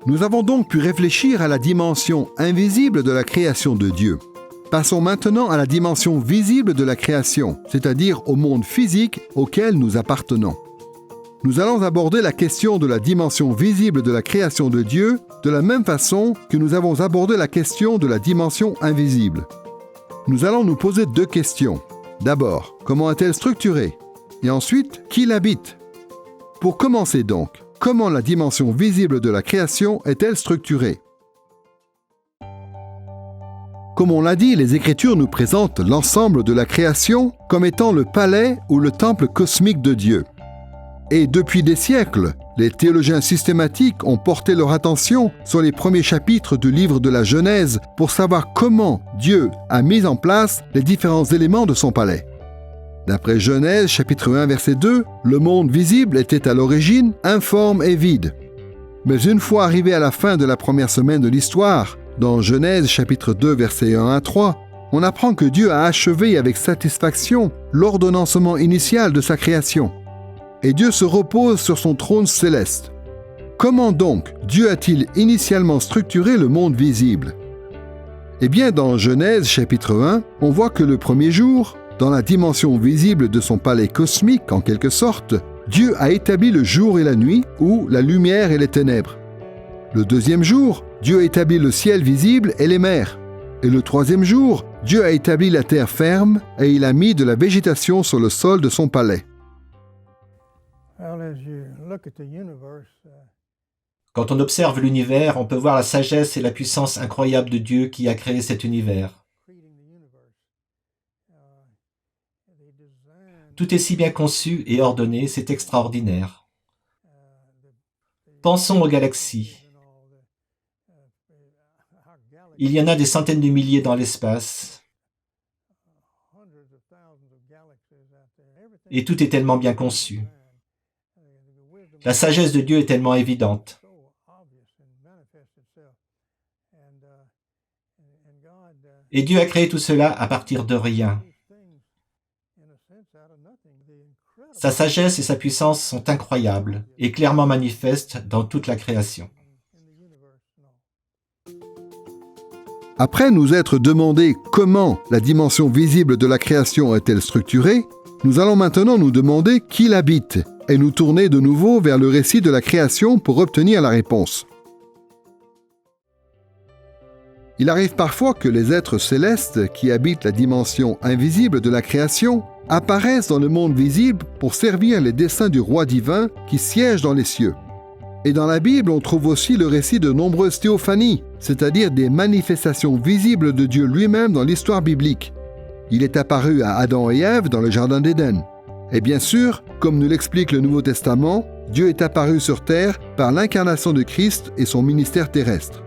Nous avons donc pu réfléchir à la dimension invisible de la création de Dieu. Passons maintenant à la dimension visible de la création, c'est-à-dire au monde physique auquel nous appartenons. Nous allons aborder la question de la dimension visible de la création de Dieu de la même façon que nous avons abordé la question de la dimension invisible. Nous allons nous poser deux questions. D'abord, comment est-elle structurée? Et ensuite, qui l'habite? Pour commencer donc, comment la dimension visible de la création est-elle structurée? Comme on l'a dit, les Écritures nous présentent l'ensemble de la création comme étant le palais ou le temple cosmique de Dieu. Et depuis des siècles, les théologiens systématiques ont porté leur attention sur les premiers chapitres du livre de la Genèse pour savoir comment Dieu a mis en place les différents éléments de son palais. D'après Genèse chapitre 1 verset 2, le monde visible était à l'origine informe et vide. Mais une fois arrivé à la fin de la première semaine de l'histoire, dans Genèse chapitre 2 versets 1 à 3, on apprend que Dieu a achevé avec satisfaction l'ordonnancement initial de sa création. Et Dieu se repose sur son trône céleste. Comment donc Dieu a-t-il initialement structuré le monde visible? Eh bien, dans Genèse chapitre 1, on voit que le premier jour, dans la dimension visible de son palais cosmique en quelque sorte, Dieu a établi le jour et la nuit, ou la lumière et les ténèbres. Le deuxième jour, Dieu a établi le ciel visible et les mers. Et le troisième jour, Dieu a établi la terre ferme et il a mis de la végétation sur le sol de son palais. Quand on observe l'univers, on peut voir la sagesse et la puissance incroyable de Dieu qui a créé cet univers. Tout est si bien conçu et ordonné, c'est extraordinaire. Pensons aux galaxies. Il y en a des centaines de milliers dans l'espace. Et tout est tellement bien conçu. La sagesse de Dieu est tellement évidente. Et Dieu a créé tout cela à partir de rien. Sa sagesse et sa puissance sont incroyables et clairement manifestes dans toute la création. Après nous être demandé comment la dimension visible de la création est-elle structurée, nous allons maintenant nous demander qui l'habite et nous tourner de nouveau vers le récit de la création pour obtenir la réponse. Il arrive parfois que les êtres célestes qui habitent la dimension invisible de la création apparaissent dans le monde visible pour servir les desseins du roi divin qui siège dans les cieux. Et dans la Bible, on trouve aussi le récit de nombreuses théophanies, c'est-à-dire des manifestations visibles de Dieu lui-même dans l'histoire biblique. Il est apparu à Adam et Ève dans le Jardin d'Éden. Et bien sûr, comme nous l'explique le Nouveau Testament, Dieu est apparu sur terre par l'incarnation de Christ et son ministère terrestre.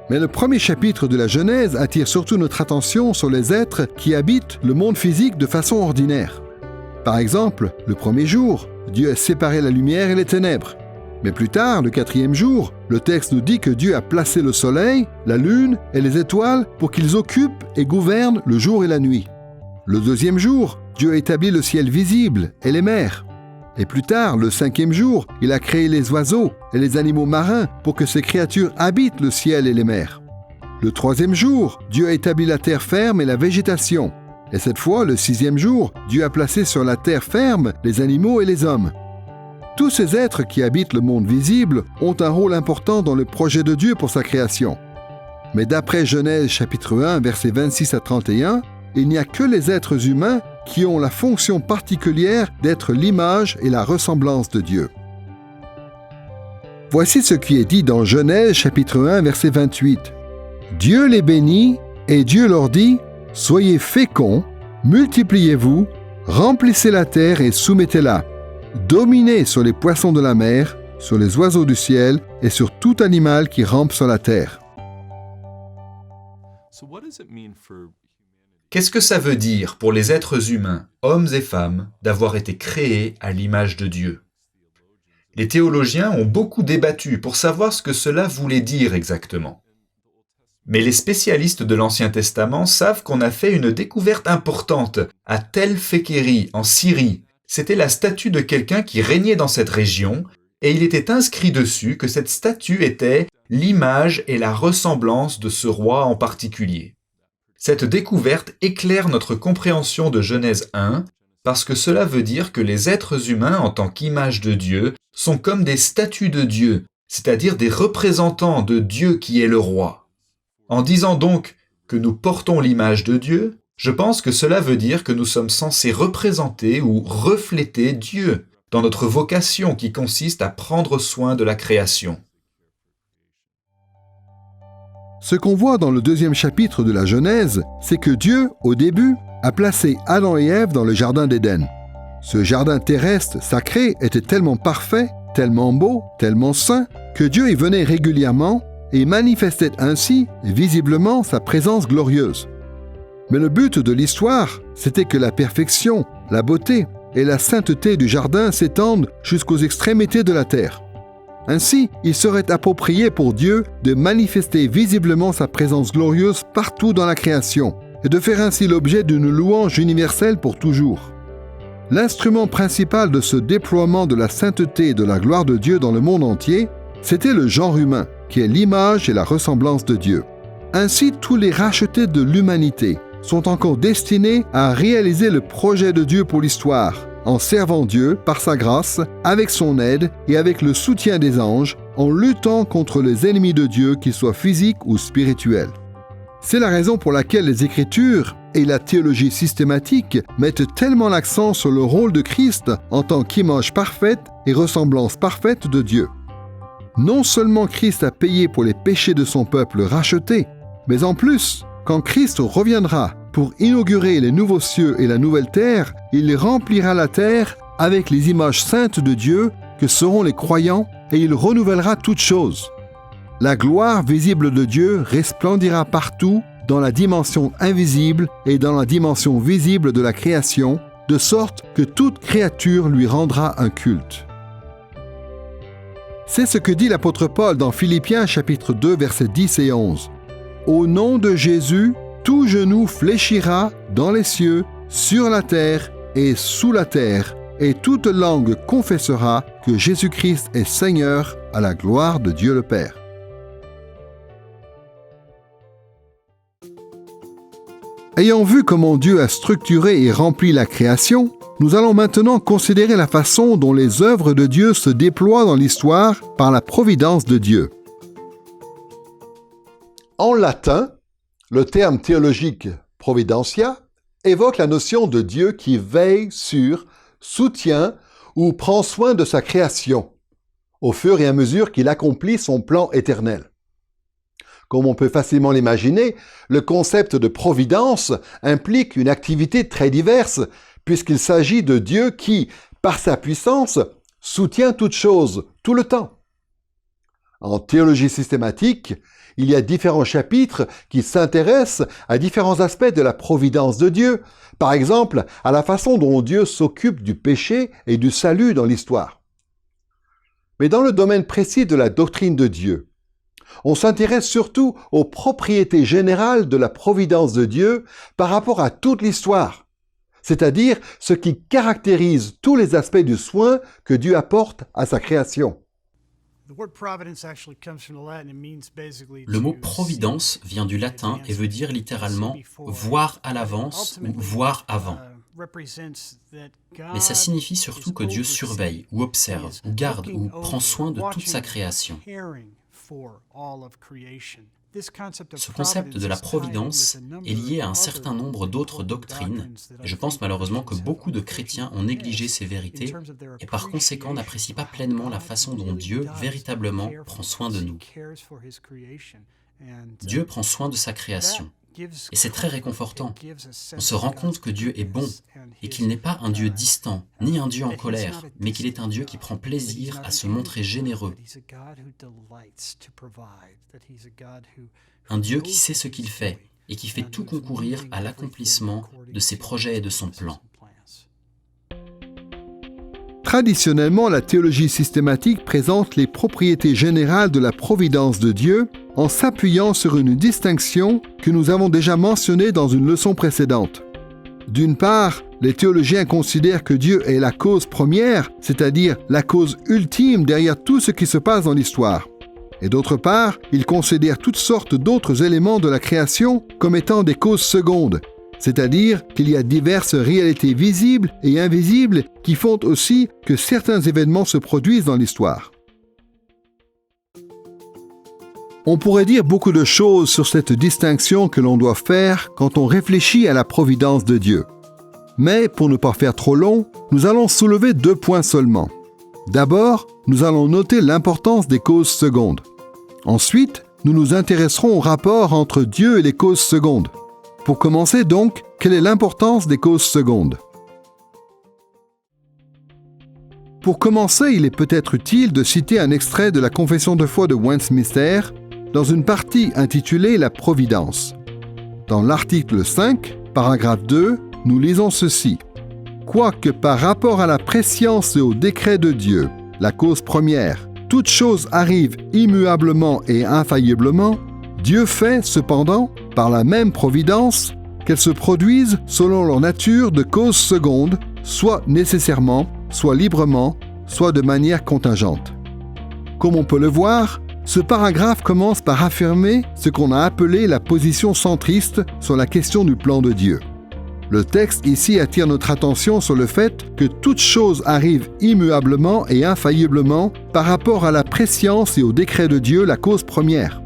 Mais le premier chapitre de la Genèse attire surtout notre attention sur les êtres qui habitent le monde physique de façon ordinaire. Par exemple, le premier jour, Dieu a séparé la lumière et les ténèbres. Mais plus tard, le quatrième jour, le texte nous dit que Dieu a placé le soleil, la lune et les étoiles pour qu'ils occupent et gouvernent le jour et la nuit. Le deuxième jour, Dieu a établi le ciel visible et les mers. Et plus tard, le cinquième jour, il a créé les oiseaux et les animaux marins pour que ces créatures habitent le ciel et les mers. Le troisième jour, Dieu a établi la terre ferme et la végétation. Et cette fois, le sixième jour, Dieu a placé sur la terre ferme les animaux et les hommes. Tous ces êtres qui habitent le monde visible ont un rôle important dans le projet de Dieu pour sa création. Mais d'après Genèse chapitre 1, versets 26 à 31, il n'y a que les êtres humains qui ont la fonction particulière d'être l'image et la ressemblance de Dieu. Voici ce qui est dit dans Genèse chapitre 1, verset 28. Dieu les bénit et Dieu leur dit « Soyez féconds, multipliez-vous, remplissez la terre et soumettez-la. Dominez sur les poissons de la mer, sur les oiseaux du ciel et sur tout animal qui rampe sur la terre. » Qu'est-ce que ça veut dire pour les êtres humains, hommes et femmes, d'avoir été créés à l'image de Dieu? Les théologiens ont beaucoup débattu pour savoir ce que cela voulait dire exactement. Mais les spécialistes de l'Ancien Testament savent qu'on a fait une découverte importante à Tel Fekeri, en Syrie. C'était la statue de quelqu'un qui régnait dans cette région, et il était inscrit dessus que cette statue était l'image et la ressemblance de ce roi en particulier. Cette découverte éclaire notre compréhension de Genèse 1, parce que cela veut dire que les êtres humains, en tant qu'image de Dieu, sont comme des statues de Dieu, c'est-à-dire des représentants de Dieu qui est le roi. En disant donc que nous portons l'image de Dieu, je pense que cela veut dire que nous sommes censés représenter ou refléter Dieu dans notre vocation qui consiste à prendre soin de la création. Ce qu'on voit dans le deuxième chapitre de la Genèse, c'est que Dieu, au début, a placé Adam et Ève dans le Jardin d'Éden. Ce jardin terrestre sacré était tellement parfait, tellement beau, tellement saint, que Dieu y venait régulièrement et manifestait ainsi visiblement sa présence glorieuse. Mais le but de l'histoire, c'était que la perfection, la beauté et la sainteté du jardin s'étendent jusqu'aux extrémités de la terre. Ainsi, il serait approprié pour Dieu de manifester visiblement sa présence glorieuse partout dans la création et de faire ainsi l'objet d'une louange universelle pour toujours. L'instrument principal de ce déploiement de la sainteté et de la gloire de Dieu dans le monde entier, c'était le genre humain, qui est l'image et la ressemblance de Dieu. Ainsi, tous les rachetés de l'humanité sont encore destinés à réaliser le projet de Dieu pour l'histoire, en servant Dieu par sa grâce, avec son aide et avec le soutien des anges, en luttant contre les ennemis de Dieu, qu'ils soient physiques ou spirituels. C'est la raison pour laquelle les Écritures et la théologie systématique mettent tellement l'accent sur le rôle de Christ en tant qu'image parfaite et ressemblance parfaite de Dieu. Non seulement Christ a payé pour les péchés de son peuple racheté, mais en plus, quand Christ reviendra pour inaugurer les nouveaux cieux et la nouvelle terre, il remplira la terre avec les images saintes de Dieu que seront les croyants et il renouvellera toutes choses. La gloire visible de Dieu resplendira partout dans la dimension invisible et dans la dimension visible de la création, de sorte que toute créature lui rendra un culte. C'est ce que dit l'apôtre Paul dans Philippiens chapitre 2 versets 10 et 11. « Au nom de Jésus, tout genou fléchira dans les cieux, sur la terre et sous la terre, et toute langue confessera que Jésus-Christ est Seigneur à la gloire de Dieu le Père. » Ayant vu comment Dieu a structuré et rempli la création, nous allons maintenant considérer la façon dont les œuvres de Dieu se déploient dans l'histoire par la providence de Dieu. En latin, le terme théologique providentia évoque la notion de Dieu qui veille sur, soutient ou prend soin de sa création, au fur et à mesure qu'il accomplit son plan éternel. Comme on peut facilement l'imaginer, le concept de providence implique une activité très diverse, puisqu'il s'agit de Dieu qui, par sa puissance, soutient toute chose, tout le temps. En théologie systématique, il y a différents chapitres qui s'intéressent à différents aspects de la providence de Dieu, par exemple à la façon dont Dieu s'occupe du péché et du salut dans l'histoire. Mais dans le domaine précis de la doctrine de Dieu, on s'intéresse surtout aux propriétés générales de la providence de Dieu par rapport à toute l'histoire, c'est-à-dire ce qui caractérise tous les aspects du soin que Dieu apporte à sa création. Le mot providence vient du latin et veut dire littéralement « voir à l'avance » ou « voir avant ». Mais ça signifie surtout que Dieu surveille, ou observe, ou garde, ou prend soin de toute sa création. Ce concept de la providence est lié à un certain nombre d'autres doctrines, et je pense malheureusement que beaucoup de chrétiens ont négligé ces vérités et par conséquent n'apprécient pas pleinement la façon dont Dieu véritablement prend soin de nous. Dieu prend soin de sa création, et c'est très réconfortant. On se rend compte que Dieu est bon, et qu'il n'est pas un Dieu distant, ni un Dieu en colère, mais qu'il est un Dieu qui prend plaisir à se montrer généreux. Un Dieu qui sait ce qu'il fait, et qui fait tout concourir à l'accomplissement de ses projets et de son plan. Traditionnellement, la théologie systématique présente les propriétés générales de la providence de Dieu en s'appuyant sur une distinction que nous avons déjà mentionnée dans une leçon précédente. D'une part, les théologiens considèrent que Dieu est la cause première, c'est-à-dire la cause ultime derrière tout ce qui se passe dans l'histoire. Et d'autre part, ils considèrent toutes sortes d'autres éléments de la création comme étant des causes secondes, c'est-à-dire qu'il y a diverses réalités visibles et invisibles qui font aussi que certains événements se produisent dans l'histoire. On pourrait dire beaucoup de choses sur cette distinction que l'on doit faire quand on réfléchit à la providence de Dieu. Mais pour ne pas faire trop long, nous allons soulever 2 points seulement. D'abord, nous allons noter l'importance des causes secondes. Ensuite, nous nous intéresserons au rapport entre Dieu et les causes secondes. Pour commencer donc, quelle est l'importance des causes secondes? Pour commencer, il est peut-être utile de citer un extrait de la Confession de foi de Westminster dans une partie intitulée « La Providence ». Dans l'article 5, paragraphe 2, nous lisons ceci. « Quoique par rapport à la prescience et au décret de Dieu, la cause première, toute chose arrive immuablement et infailliblement, Dieu fait, cependant, par la même providence, qu'elles se produisent selon leur nature de causes secondes, soit nécessairement, soit librement, soit de manière contingente. » Comme on peut le voir, ce paragraphe commence par affirmer ce qu'on a appelé la position centriste sur la question du plan de Dieu. Le texte ici attire notre attention sur le fait que toute chose arrive immuablement et infailliblement par rapport à la prescience et au décret de Dieu, la cause première.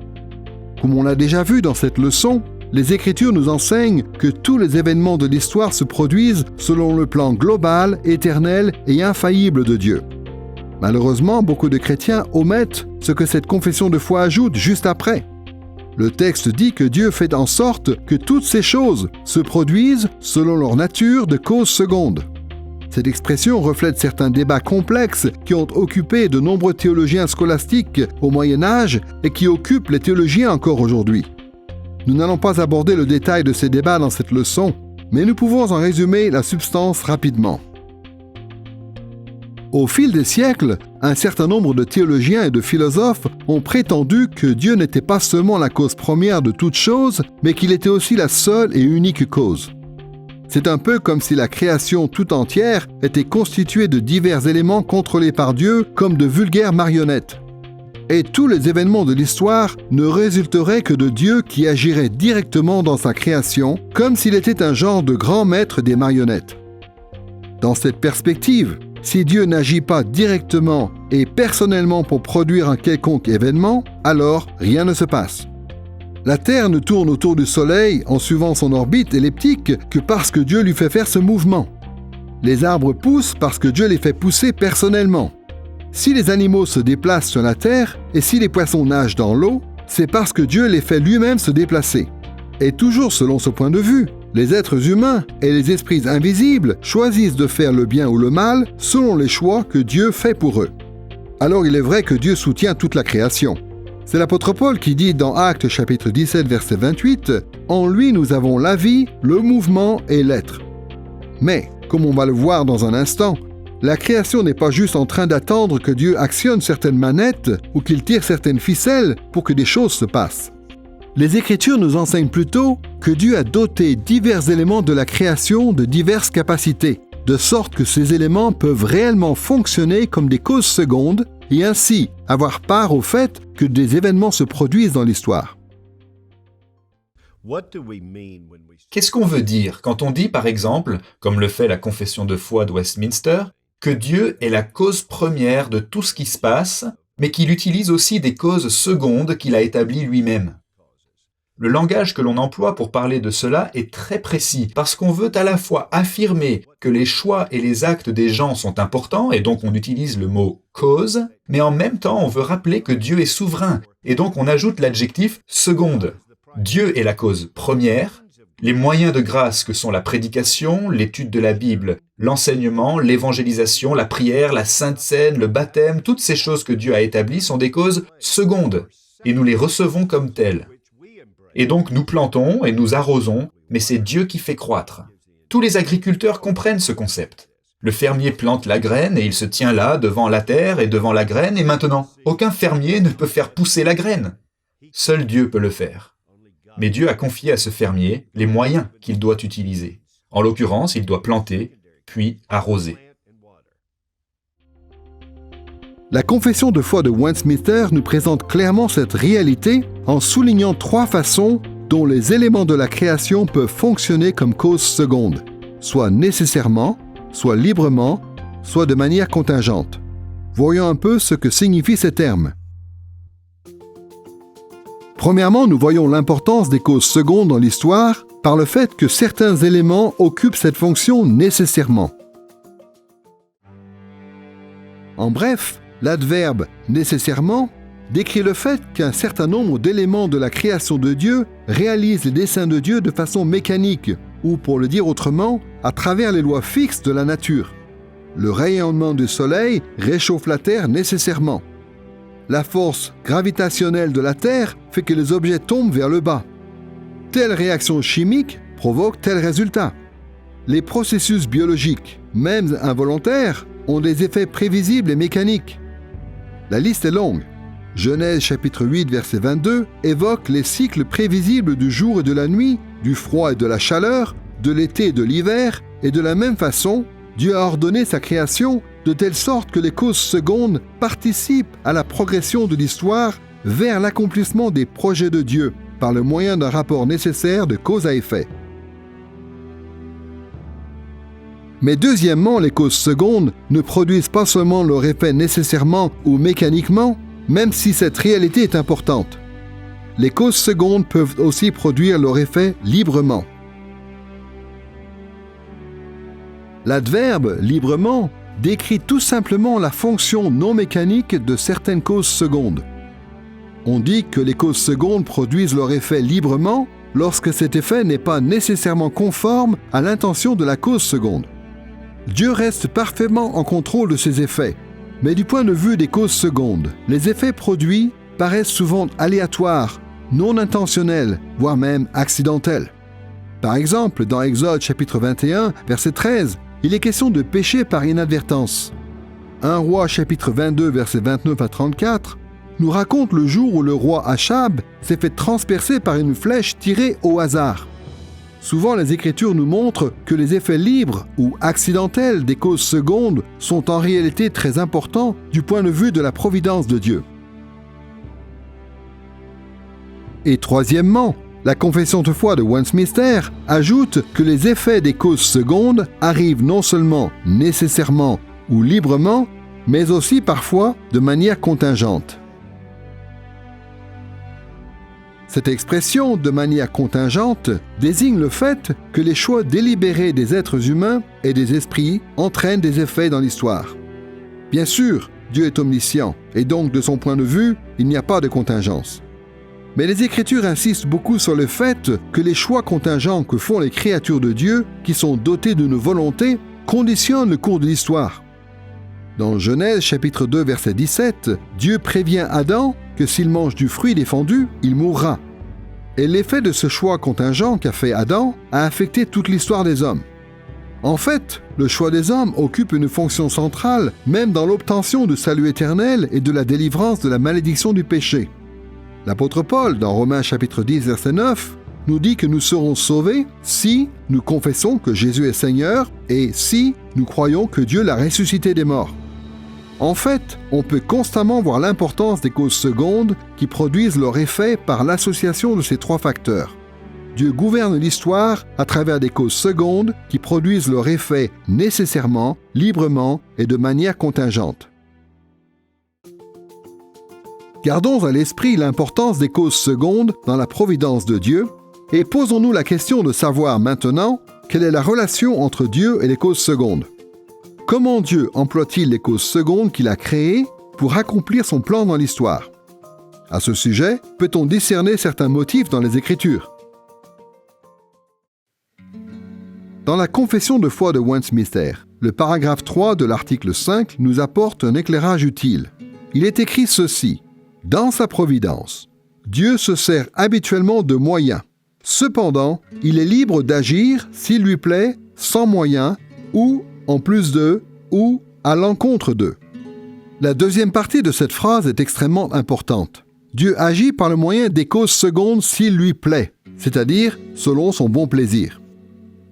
Comme on l'a déjà vu dans cette leçon, les Écritures nous enseignent que tous les événements de l'histoire se produisent selon le plan global, éternel et infaillible de Dieu. Malheureusement, beaucoup de chrétiens omettent ce que cette confession de foi ajoute juste après. Le texte dit que Dieu fait en sorte que toutes ces choses se produisent selon leur nature de cause seconde. Cette expression reflète certains débats complexes qui ont occupé de nombreux théologiens scolastiques au Moyen Âge et qui occupent les théologiens encore aujourd'hui. Nous n'allons pas aborder le détail de ces débats dans cette leçon, mais nous pouvons en résumer la substance rapidement. Au fil des siècles, un certain nombre de théologiens et de philosophes ont prétendu que Dieu n'était pas seulement la cause première de toutes choses, mais qu'il était aussi la seule et unique cause. C'est un peu comme si la création tout entière était constituée de divers éléments contrôlés par Dieu comme de vulgaires marionnettes. Et tous les événements de l'histoire ne résulteraient que de Dieu qui agirait directement dans sa création, comme s'il était un genre de grand maître des marionnettes. Dans cette perspective, si Dieu n'agit pas directement et personnellement pour produire un quelconque événement, alors rien ne se passe. La Terre ne tourne autour du Soleil en suivant son orbite elliptique que parce que Dieu lui fait faire ce mouvement. Les arbres poussent parce que Dieu les fait pousser personnellement. Si les animaux se déplacent sur la Terre et si les poissons nagent dans l'eau, c'est parce que Dieu les fait lui-même se déplacer. Et toujours selon ce point de vue, les êtres humains et les esprits invisibles choisissent de faire le bien ou le mal selon les choix que Dieu fait pour eux. Alors il est vrai que Dieu soutient toute la création. C'est l'apôtre Paul qui dit dans Actes chapitre 17 verset 28 « En lui nous avons la vie, le mouvement et l'être ». Mais, comme on va le voir dans un instant, la création n'est pas juste en train d'attendre que Dieu actionne certaines manettes ou qu'il tire certaines ficelles pour que des choses se passent. Les Écritures nous enseignent plutôt que Dieu a doté divers éléments de la création de diverses capacités, de sorte que ces éléments peuvent réellement fonctionner comme des causes secondes et ainsi avoir part au fait que des événements se produisent dans l'histoire. Qu'est-ce qu'on veut dire quand on dit, par exemple, comme le fait la confession de foi de Westminster, que Dieu est la cause première de tout ce qui se passe, mais qu'il utilise aussi des causes secondes qu'il a établies lui-même? Le langage que l'on emploie pour parler de cela est très précis, parce qu'on veut à la fois affirmer que les choix et les actes des gens sont importants, et donc on utilise le mot « cause », mais en même temps on veut rappeler que Dieu est souverain, et donc on ajoute l'adjectif « seconde ». Dieu est la cause première, les moyens de grâce que sont la prédication, l'étude de la Bible, l'enseignement, l'évangélisation, la prière, la sainte seine, le baptême, toutes ces choses que Dieu a établies sont des causes secondes, et nous les recevons comme telles. Et donc nous plantons et nous arrosons, mais c'est Dieu qui fait croître. Tous les agriculteurs comprennent ce concept. Le fermier plante la graine et il se tient là devant la terre et devant la graine, et maintenant, aucun fermier ne peut faire pousser la graine. Seul Dieu peut le faire. Mais Dieu a confié à ce fermier les moyens qu'il doit utiliser. En l'occurrence, il doit planter, puis arroser. La confession de foi de Westminster nous présente clairement cette réalité en soulignant 3 façons dont les éléments de la création peuvent fonctionner comme cause seconde, soit nécessairement, soit librement, soit de manière contingente. Voyons un peu ce que signifient ces termes. Premièrement, nous voyons l'importance des causes secondes dans l'histoire par le fait que certains éléments occupent cette fonction nécessairement. En bref, l'adverbe « nécessairement » décrit le fait qu'un certain nombre d'éléments de la création de Dieu réalisent les desseins de Dieu de façon mécanique, ou pour le dire autrement, à travers les lois fixes de la nature. Le rayonnement du soleil réchauffe la Terre nécessairement. La force gravitationnelle de la Terre fait que les objets tombent vers le bas. Telle réaction chimique provoque tel résultat. Les processus biologiques, même involontaires, ont des effets prévisibles et mécaniques. La liste est longue. Genèse chapitre 8 verset 22 évoque les cycles prévisibles du jour et de la nuit, du froid et de la chaleur, de l'été et de l'hiver, et de la même façon, Dieu a ordonné sa création de telle sorte que les causes secondes participent à la progression de l'histoire vers l'accomplissement des projets de Dieu par le moyen d'un rapport nécessaire de cause à effet. Mais deuxièmement, les causes secondes ne produisent pas seulement leur effet nécessairement ou mécaniquement, même si cette réalité est importante. Les causes secondes peuvent aussi produire leur effet librement. L'adverbe « librement » décrit tout simplement la fonction non mécanique de certaines causes secondes. On dit que les causes secondes produisent leur effet librement lorsque cet effet n'est pas nécessairement conforme à l'intention de la cause seconde. Dieu reste parfaitement en contrôle de ses effets, mais du point de vue des causes secondes, les effets produits paraissent souvent aléatoires, non intentionnels, voire même accidentels. Par exemple, dans Exode chapitre 21, verset 13, il est question de péché par inadvertance. 1 Roi chapitre 22, versets 29 à 34, nous raconte le jour où le roi Achab s'est fait transpercer par une flèche tirée au hasard. Souvent, les Écritures nous montrent que les effets libres ou accidentels des causes secondes sont en réalité très importants du point de vue de la providence de Dieu. Et troisièmement, la confession de foi de Westminster ajoute que les effets des causes secondes arrivent non seulement nécessairement ou librement, mais aussi parfois de manière contingente. Cette expression, de manière contingente, désigne le fait que les choix délibérés des êtres humains et des esprits entraînent des effets dans l'histoire. Bien sûr, Dieu est omniscient, et donc de son point de vue, il n'y a pas de contingence. Mais les Écritures insistent beaucoup sur le fait que les choix contingents que font les créatures de Dieu, qui sont dotées d'une volonté, conditionnent le cours de l'histoire. Dans Genèse chapitre 2 verset 17, Dieu prévient Adam que s'il mange du fruit défendu, il mourra. Et l'effet de ce choix contingent qu'a fait Adam a affecté toute l'histoire des hommes. En fait, le choix des hommes occupe une fonction centrale même dans l'obtention du salut éternel et de la délivrance de la malédiction du péché. L'apôtre Paul, dans Romains chapitre 10 verset 9, nous dit que nous serons sauvés si nous confessons que Jésus est Seigneur et si nous croyons que Dieu l'a ressuscité des morts. En fait, on peut constamment voir l'importance des causes secondes qui produisent leur effet par l'association de ces trois facteurs. Dieu gouverne l'histoire à travers des causes secondes qui produisent leur effet nécessairement, librement et de manière contingente. Gardons à l'esprit l'importance des causes secondes dans la providence de Dieu et posons-nous la question de savoir maintenant quelle est la relation entre Dieu et les causes secondes. Comment Dieu emploie-t-il les causes secondes qu'il a créées pour accomplir son plan dans l'histoire? À ce sujet, peut-on discerner certains motifs dans les Écritures? Dans la confession de foi de Westminster, le paragraphe 3 de l'article 5 nous apporte un éclairage utile. Il est écrit ceci: « Dans sa providence, Dieu se sert habituellement de moyens. Cependant, il est libre d'agir, s'il lui plaît, sans moyens, ou en plus d'eux, ou à l'encontre d'eux. » La deuxième partie de cette phrase est extrêmement importante. Dieu agit par le moyen des causes secondes s'il lui plaît, c'est-à-dire selon son bon plaisir.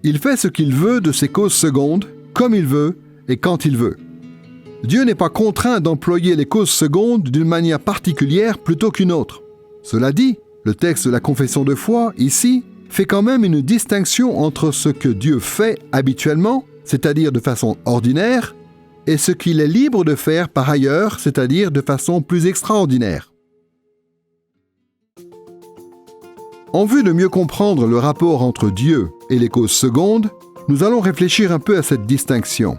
Il fait ce qu'il veut de ces causes secondes, comme il veut et quand il veut. Dieu n'est pas contraint d'employer les causes secondes d'une manière particulière plutôt qu'une autre. Cela dit, le texte de la confession de foi, ici, fait quand même une distinction entre ce que Dieu fait habituellement, c'est-à-dire de façon ordinaire, et ce qu'il est libre de faire par ailleurs, c'est-à-dire de façon plus extraordinaire. En vue de mieux comprendre le rapport entre Dieu et les causes secondes, nous allons réfléchir un peu à cette distinction.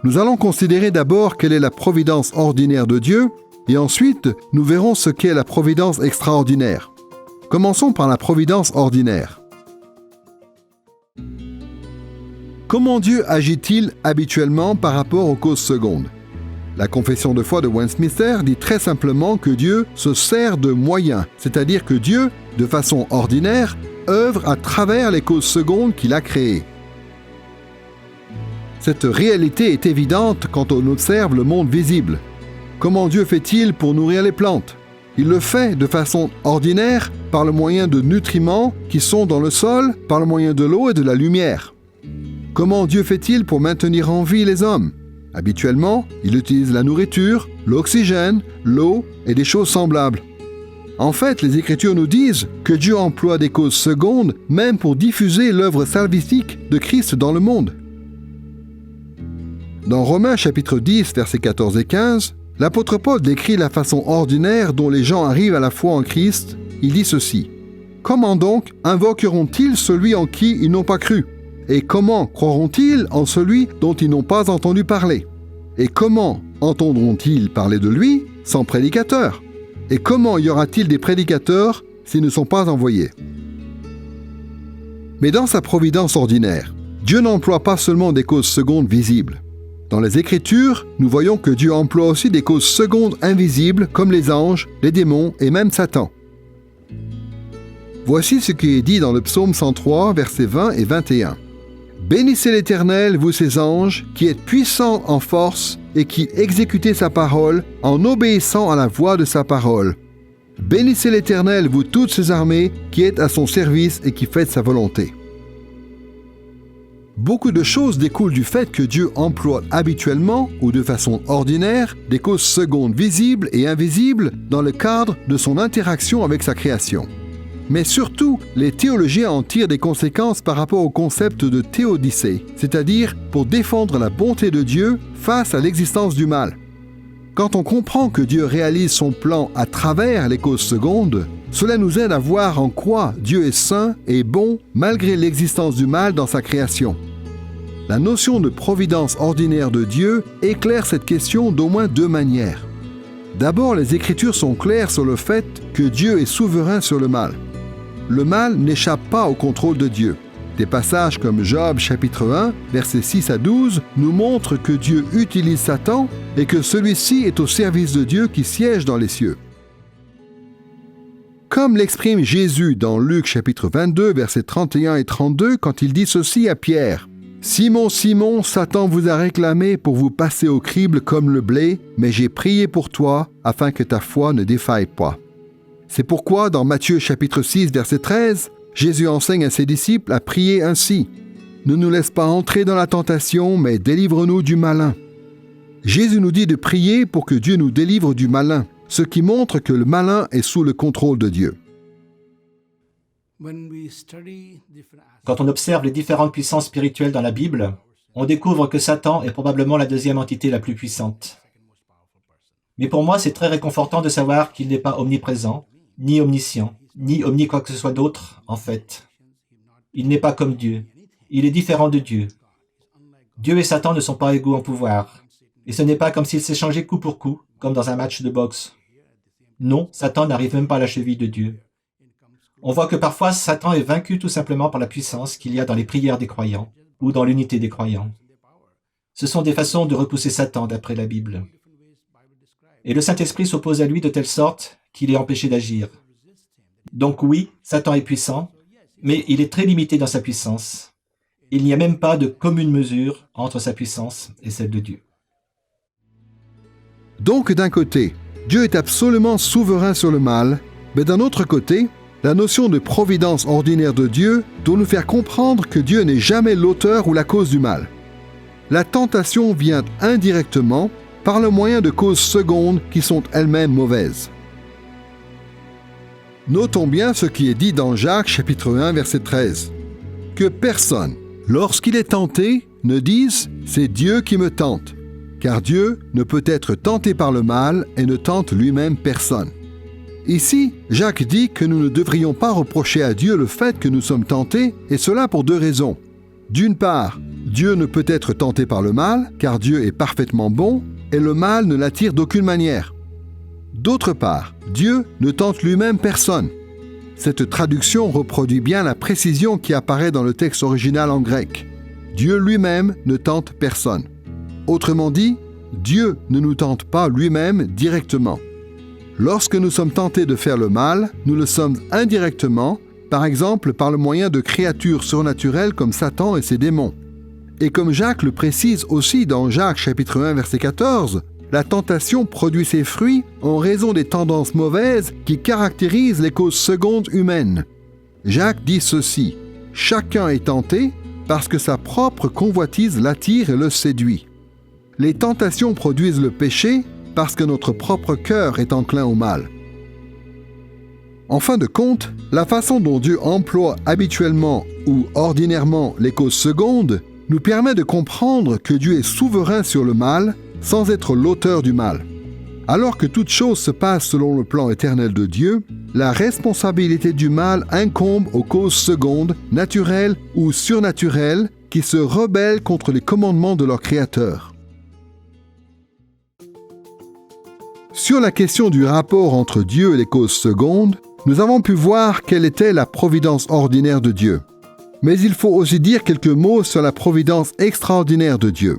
Nous allons considérer d'abord quelle est la providence ordinaire de Dieu, et ensuite nous verrons ce qu'est la providence extraordinaire. Commençons par la providence ordinaire. Comment Dieu agit-il habituellement par rapport aux causes secondes? La confession de foi de Westminster dit très simplement que Dieu se sert de moyens, c'est-à-dire que Dieu, de façon ordinaire, œuvre à travers les causes secondes qu'il a créées. Cette réalité est évidente quand on observe le monde visible. Comment Dieu fait-il pour nourrir les plantes? Il le fait de façon ordinaire par le moyen de nutriments qui sont dans le sol, par le moyen de l'eau et de la lumière. Comment Dieu fait-il pour maintenir en vie les hommes? Habituellement, il utilise la nourriture, l'oxygène, l'eau et des choses semblables. En fait, les Écritures nous disent que Dieu emploie des causes secondes même pour diffuser l'œuvre salvifique de Christ dans le monde. Dans Romains chapitre 10, versets 14 et 15, l'apôtre Paul décrit la façon ordinaire dont les gens arrivent à la foi en Christ. Il dit ceci: « Comment donc invoqueront-ils celui en qui ils n'ont pas cru? Et comment croiront-ils en celui dont ils n'ont pas entendu parler? Et comment entendront-ils parler de lui sans prédicateur? Et comment y aura-t-il des prédicateurs s'ils ne sont pas envoyés ?» Mais dans sa providence ordinaire, Dieu n'emploie pas seulement des causes secondes visibles. Dans les Écritures, nous voyons que Dieu emploie aussi des causes secondes invisibles comme les anges, les démons et même Satan. Voici ce qui est dit dans le psaume 103, versets 20 et 21. « Bénissez l'Éternel, vous ses anges, qui êtes puissants en force et qui exécutez sa parole en obéissant à la voix de sa parole. Bénissez l'Éternel, vous toutes ses armées, qui êtes à son service et qui faites sa volonté. » Beaucoup de choses découlent du fait que Dieu emploie habituellement ou de façon ordinaire des causes secondes visibles et invisibles dans le cadre de son interaction avec sa création. Mais surtout, les théologiens en tirent des conséquences par rapport au concept de théodicée, c'est-à-dire pour défendre la bonté de Dieu face à l'existence du mal. Quand on comprend que Dieu réalise son plan à travers les causes secondes, cela nous aide à voir en quoi Dieu est saint et bon malgré l'existence du mal dans sa création. La notion de providence ordinaire de Dieu éclaire cette question d'au moins deux manières. D'abord, les Écritures sont claires sur le fait que Dieu est souverain sur le mal. Le mal n'échappe pas au contrôle de Dieu. Des passages comme Job chapitre 1, versets 6 à 12, nous montrent que Dieu utilise Satan et que celui-ci est au service de Dieu qui siège dans les cieux. Comme l'exprime Jésus dans Luc chapitre 22, versets 31 et 32, quand il dit ceci à Pierre: « Simon, Simon, Satan vous a réclamé pour vous passer au crible comme le blé, mais j'ai prié pour toi, afin que ta foi ne défaille pas. » C'est pourquoi, dans Matthieu chapitre 6, verset 13, Jésus enseigne à ses disciples à prier ainsi: « Ne nous laisse pas entrer dans la tentation, mais délivre-nous du malin. » Jésus nous dit de prier pour que Dieu nous délivre du malin, ce qui montre que le malin est sous le contrôle de Dieu. Quand on observe les différentes puissances spirituelles dans la Bible, on découvre que Satan est probablement la deuxième entité la plus puissante. Mais pour moi, c'est très réconfortant de savoir qu'il n'est pas omniprésent, ni omniscient, ni omni quoi que ce soit d'autre, en fait. Il n'est pas comme Dieu. Il est différent de Dieu. Dieu et Satan ne sont pas égaux en pouvoir. Et ce n'est pas comme s'ils s'échangeaient coup pour coup, comme dans un match de boxe. Non, Satan n'arrive même pas à la cheville de Dieu. On voit que parfois, Satan est vaincu tout simplement par la puissance qu'il y a dans les prières des croyants, ou dans l'unité des croyants. Ce sont des façons de repousser Satan d'après la Bible. Et le Saint-Esprit s'oppose à lui de telle sorte qu'il est empêché d'agir. Donc oui, Satan est puissant, mais il est très limité dans sa puissance. Il n'y a même pas de commune mesure entre sa puissance et celle de Dieu. Donc d'un côté, Dieu est absolument souverain sur le mal, mais d'un autre côté, la notion de providence ordinaire de Dieu doit nous faire comprendre que Dieu n'est jamais l'auteur ou la cause du mal. La tentation vient indirectement par le moyen de causes secondes qui sont elles-mêmes mauvaises. Notons bien ce qui est dit dans Jacques chapitre 1 verset 13. Que personne, lorsqu'il est tenté, ne dise « c'est Dieu qui me tente », car Dieu ne peut être tenté par le mal et ne tente lui-même personne. Ici, Jacques dit que nous ne devrions pas reprocher à Dieu le fait que nous sommes tentés, et cela pour deux raisons. D'une part, Dieu ne peut être tenté par le mal, car Dieu est parfaitement bon, et le mal ne l'attire d'aucune manière. D'autre part, Dieu ne tente lui-même personne. Cette traduction reproduit bien la précision qui apparaît dans le texte original en grec. Dieu lui-même ne tente personne. Autrement dit, Dieu ne nous tente pas lui-même directement. Lorsque nous sommes tentés de faire le mal, nous le sommes indirectement, par exemple par le moyen de créatures surnaturelles comme Satan et ses démons. Et comme Jacques le précise aussi dans Jacques chapitre 1 verset 14, la tentation produit ses fruits en raison des tendances mauvaises qui caractérisent les causes secondes humaines. Jacques dit ceci: « Chacun est tenté parce que sa propre convoitise l'attire et le séduit. » Les tentations produisent le péché parce que notre propre cœur est enclin au mal. En fin de compte, la façon dont Dieu emploie habituellement ou ordinairement les causes secondes nous permet de comprendre que Dieu est souverain sur le mal sans être l'auteur du mal. Alors que toute chose se passe selon le plan éternel de Dieu, la responsabilité du mal incombe aux causes secondes, naturelles ou surnaturelles, qui se rebellent contre les commandements de leur Créateur. Sur la question du rapport entre Dieu et les causes secondes, nous avons pu voir quelle était la providence ordinaire de Dieu. Mais il faut aussi dire quelques mots sur la providence extraordinaire de Dieu.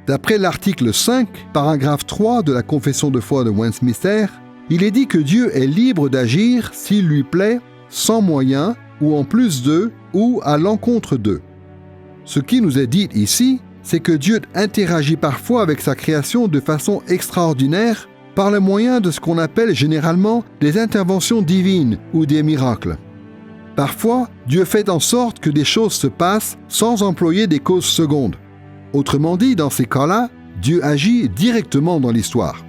D'après l'article 5, paragraphe 3 de la Confession de foi de Westminster, il est dit que Dieu est libre d'agir s'il lui plaît, sans moyens, ou en plus d'eux, ou à l'encontre d'eux. Ce qui nous est dit ici, c'est que Dieu interagit parfois avec sa création de façon extraordinaire par le moyen de ce qu'on appelle généralement des interventions divines ou des miracles. Parfois, Dieu fait en sorte que des choses se passent sans employer des causes secondes. Autrement dit, dans ces cas-là, Dieu agit directement dans l'histoire.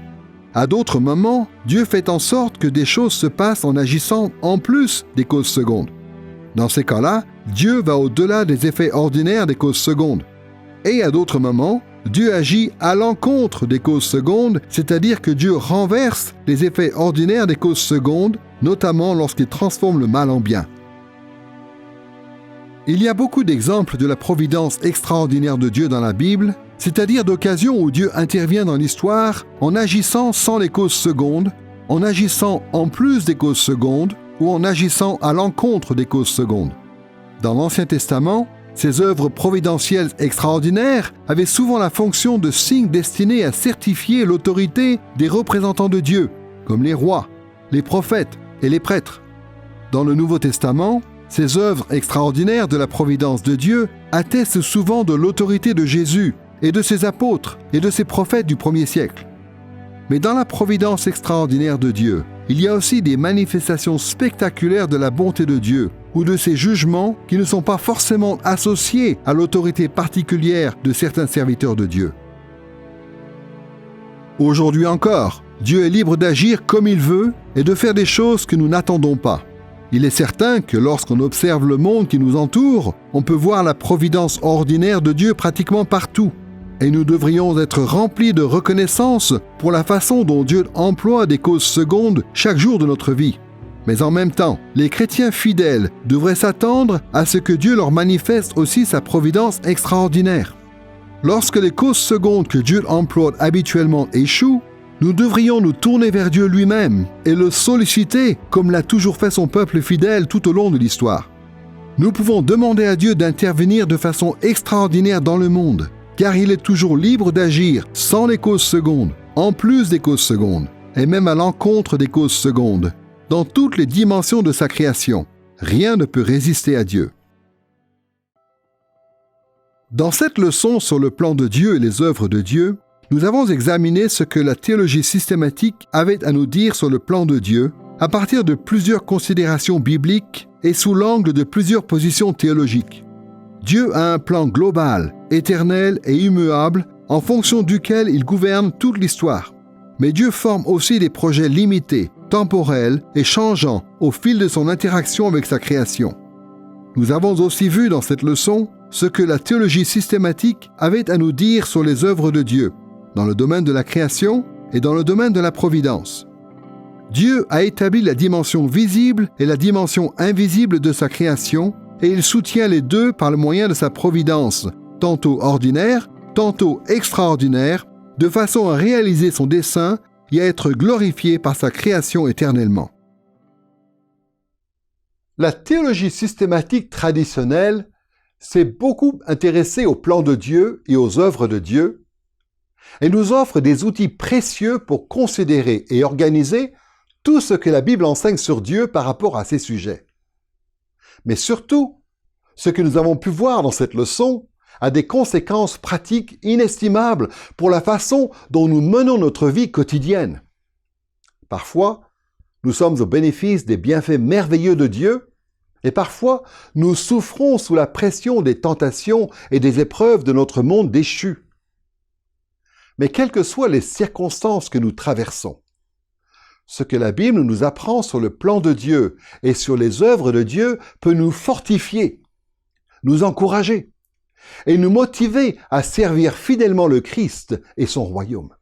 À d'autres moments, Dieu fait en sorte que des choses se passent en agissant en plus des causes secondes. Dans ces cas-là, Dieu va au-delà des effets ordinaires des causes secondes. Et à d'autres moments, Dieu agit à l'encontre des causes secondes, c'est-à-dire que Dieu renverse les effets ordinaires des causes secondes, notamment lorsqu'il transforme le mal en bien. Il y a beaucoup d'exemples de la providence extraordinaire de Dieu dans la Bible, c'est-à-dire d'occasions où Dieu intervient dans l'histoire en agissant sans les causes secondes, en agissant en plus des causes secondes ou en agissant à l'encontre des causes secondes. Dans l'Ancien Testament, ces œuvres providentielles extraordinaires avaient souvent la fonction de signes destinés à certifier l'autorité des représentants de Dieu, comme les rois, les prophètes et les prêtres. Dans le Nouveau Testament, ces œuvres extraordinaires de la providence de Dieu attestent souvent de l'autorité de Jésus et de ses apôtres et de ses prophètes du premier siècle. Mais dans la providence extraordinaire de Dieu, il y a aussi des manifestations spectaculaires de la bonté de Dieu ou de ses jugements qui ne sont pas forcément associés à l'autorité particulière de certains serviteurs de Dieu. Aujourd'hui encore, Dieu est libre d'agir comme il veut et de faire des choses que nous n'attendons pas. Il est certain que lorsqu'on observe le monde qui nous entoure, on peut voir la providence ordinaire de Dieu pratiquement partout. Et nous devrions être remplis de reconnaissance pour la façon dont Dieu emploie des causes secondes chaque jour de notre vie. Mais en même temps, les chrétiens fidèles devraient s'attendre à ce que Dieu leur manifeste aussi sa providence extraordinaire. Lorsque les causes secondes que Dieu emploie habituellement échouent, nous devrions nous tourner vers Dieu lui-même et le solliciter comme l'a toujours fait son peuple fidèle tout au long de l'histoire. Nous pouvons demander à Dieu d'intervenir de façon extraordinaire dans le monde, car il est toujours libre d'agir sans les causes secondes, en plus des causes secondes, et même à l'encontre des causes secondes, dans toutes les dimensions de sa création. Rien ne peut résister à Dieu. Dans cette leçon sur le plan de Dieu et les œuvres de Dieu, nous avons examiné ce que la théologie systématique avait à nous dire sur le plan de Dieu à partir de plusieurs considérations bibliques et sous l'angle de plusieurs positions théologiques. Dieu a un plan global, éternel et immuable en fonction duquel il gouverne toute l'histoire. Mais Dieu forme aussi des projets limités, temporels et changeants au fil de son interaction avec sa création. Nous avons aussi vu dans cette leçon ce que la théologie systématique avait à nous dire sur les œuvres de Dieu, dans le domaine de la création et dans le domaine de la providence. Dieu a établi la dimension visible et la dimension invisible de sa création, et il soutient les deux par le moyen de sa providence, tantôt ordinaire, tantôt extraordinaire, de façon à réaliser son dessein et à être glorifié par sa création éternellement. La théologie systématique traditionnelle s'est beaucoup intéressée au plan de Dieu et aux œuvres de Dieu, et nous offre des outils précieux pour considérer et organiser tout ce que la Bible enseigne sur Dieu par rapport à ces sujets. Mais surtout, ce que nous avons pu voir dans cette leçon a des conséquences pratiques inestimables pour la façon dont nous menons notre vie quotidienne. Parfois, nous sommes au bénéfice des bienfaits merveilleux de Dieu, et parfois, nous souffrons sous la pression des tentations et des épreuves de notre monde déchu. Mais quelles que soient les circonstances que nous traversons, ce que la Bible nous apprend sur le plan de Dieu et sur les œuvres de Dieu peut nous fortifier nous encourager et nous motiver à servir fidèlement le Christ et son royaume.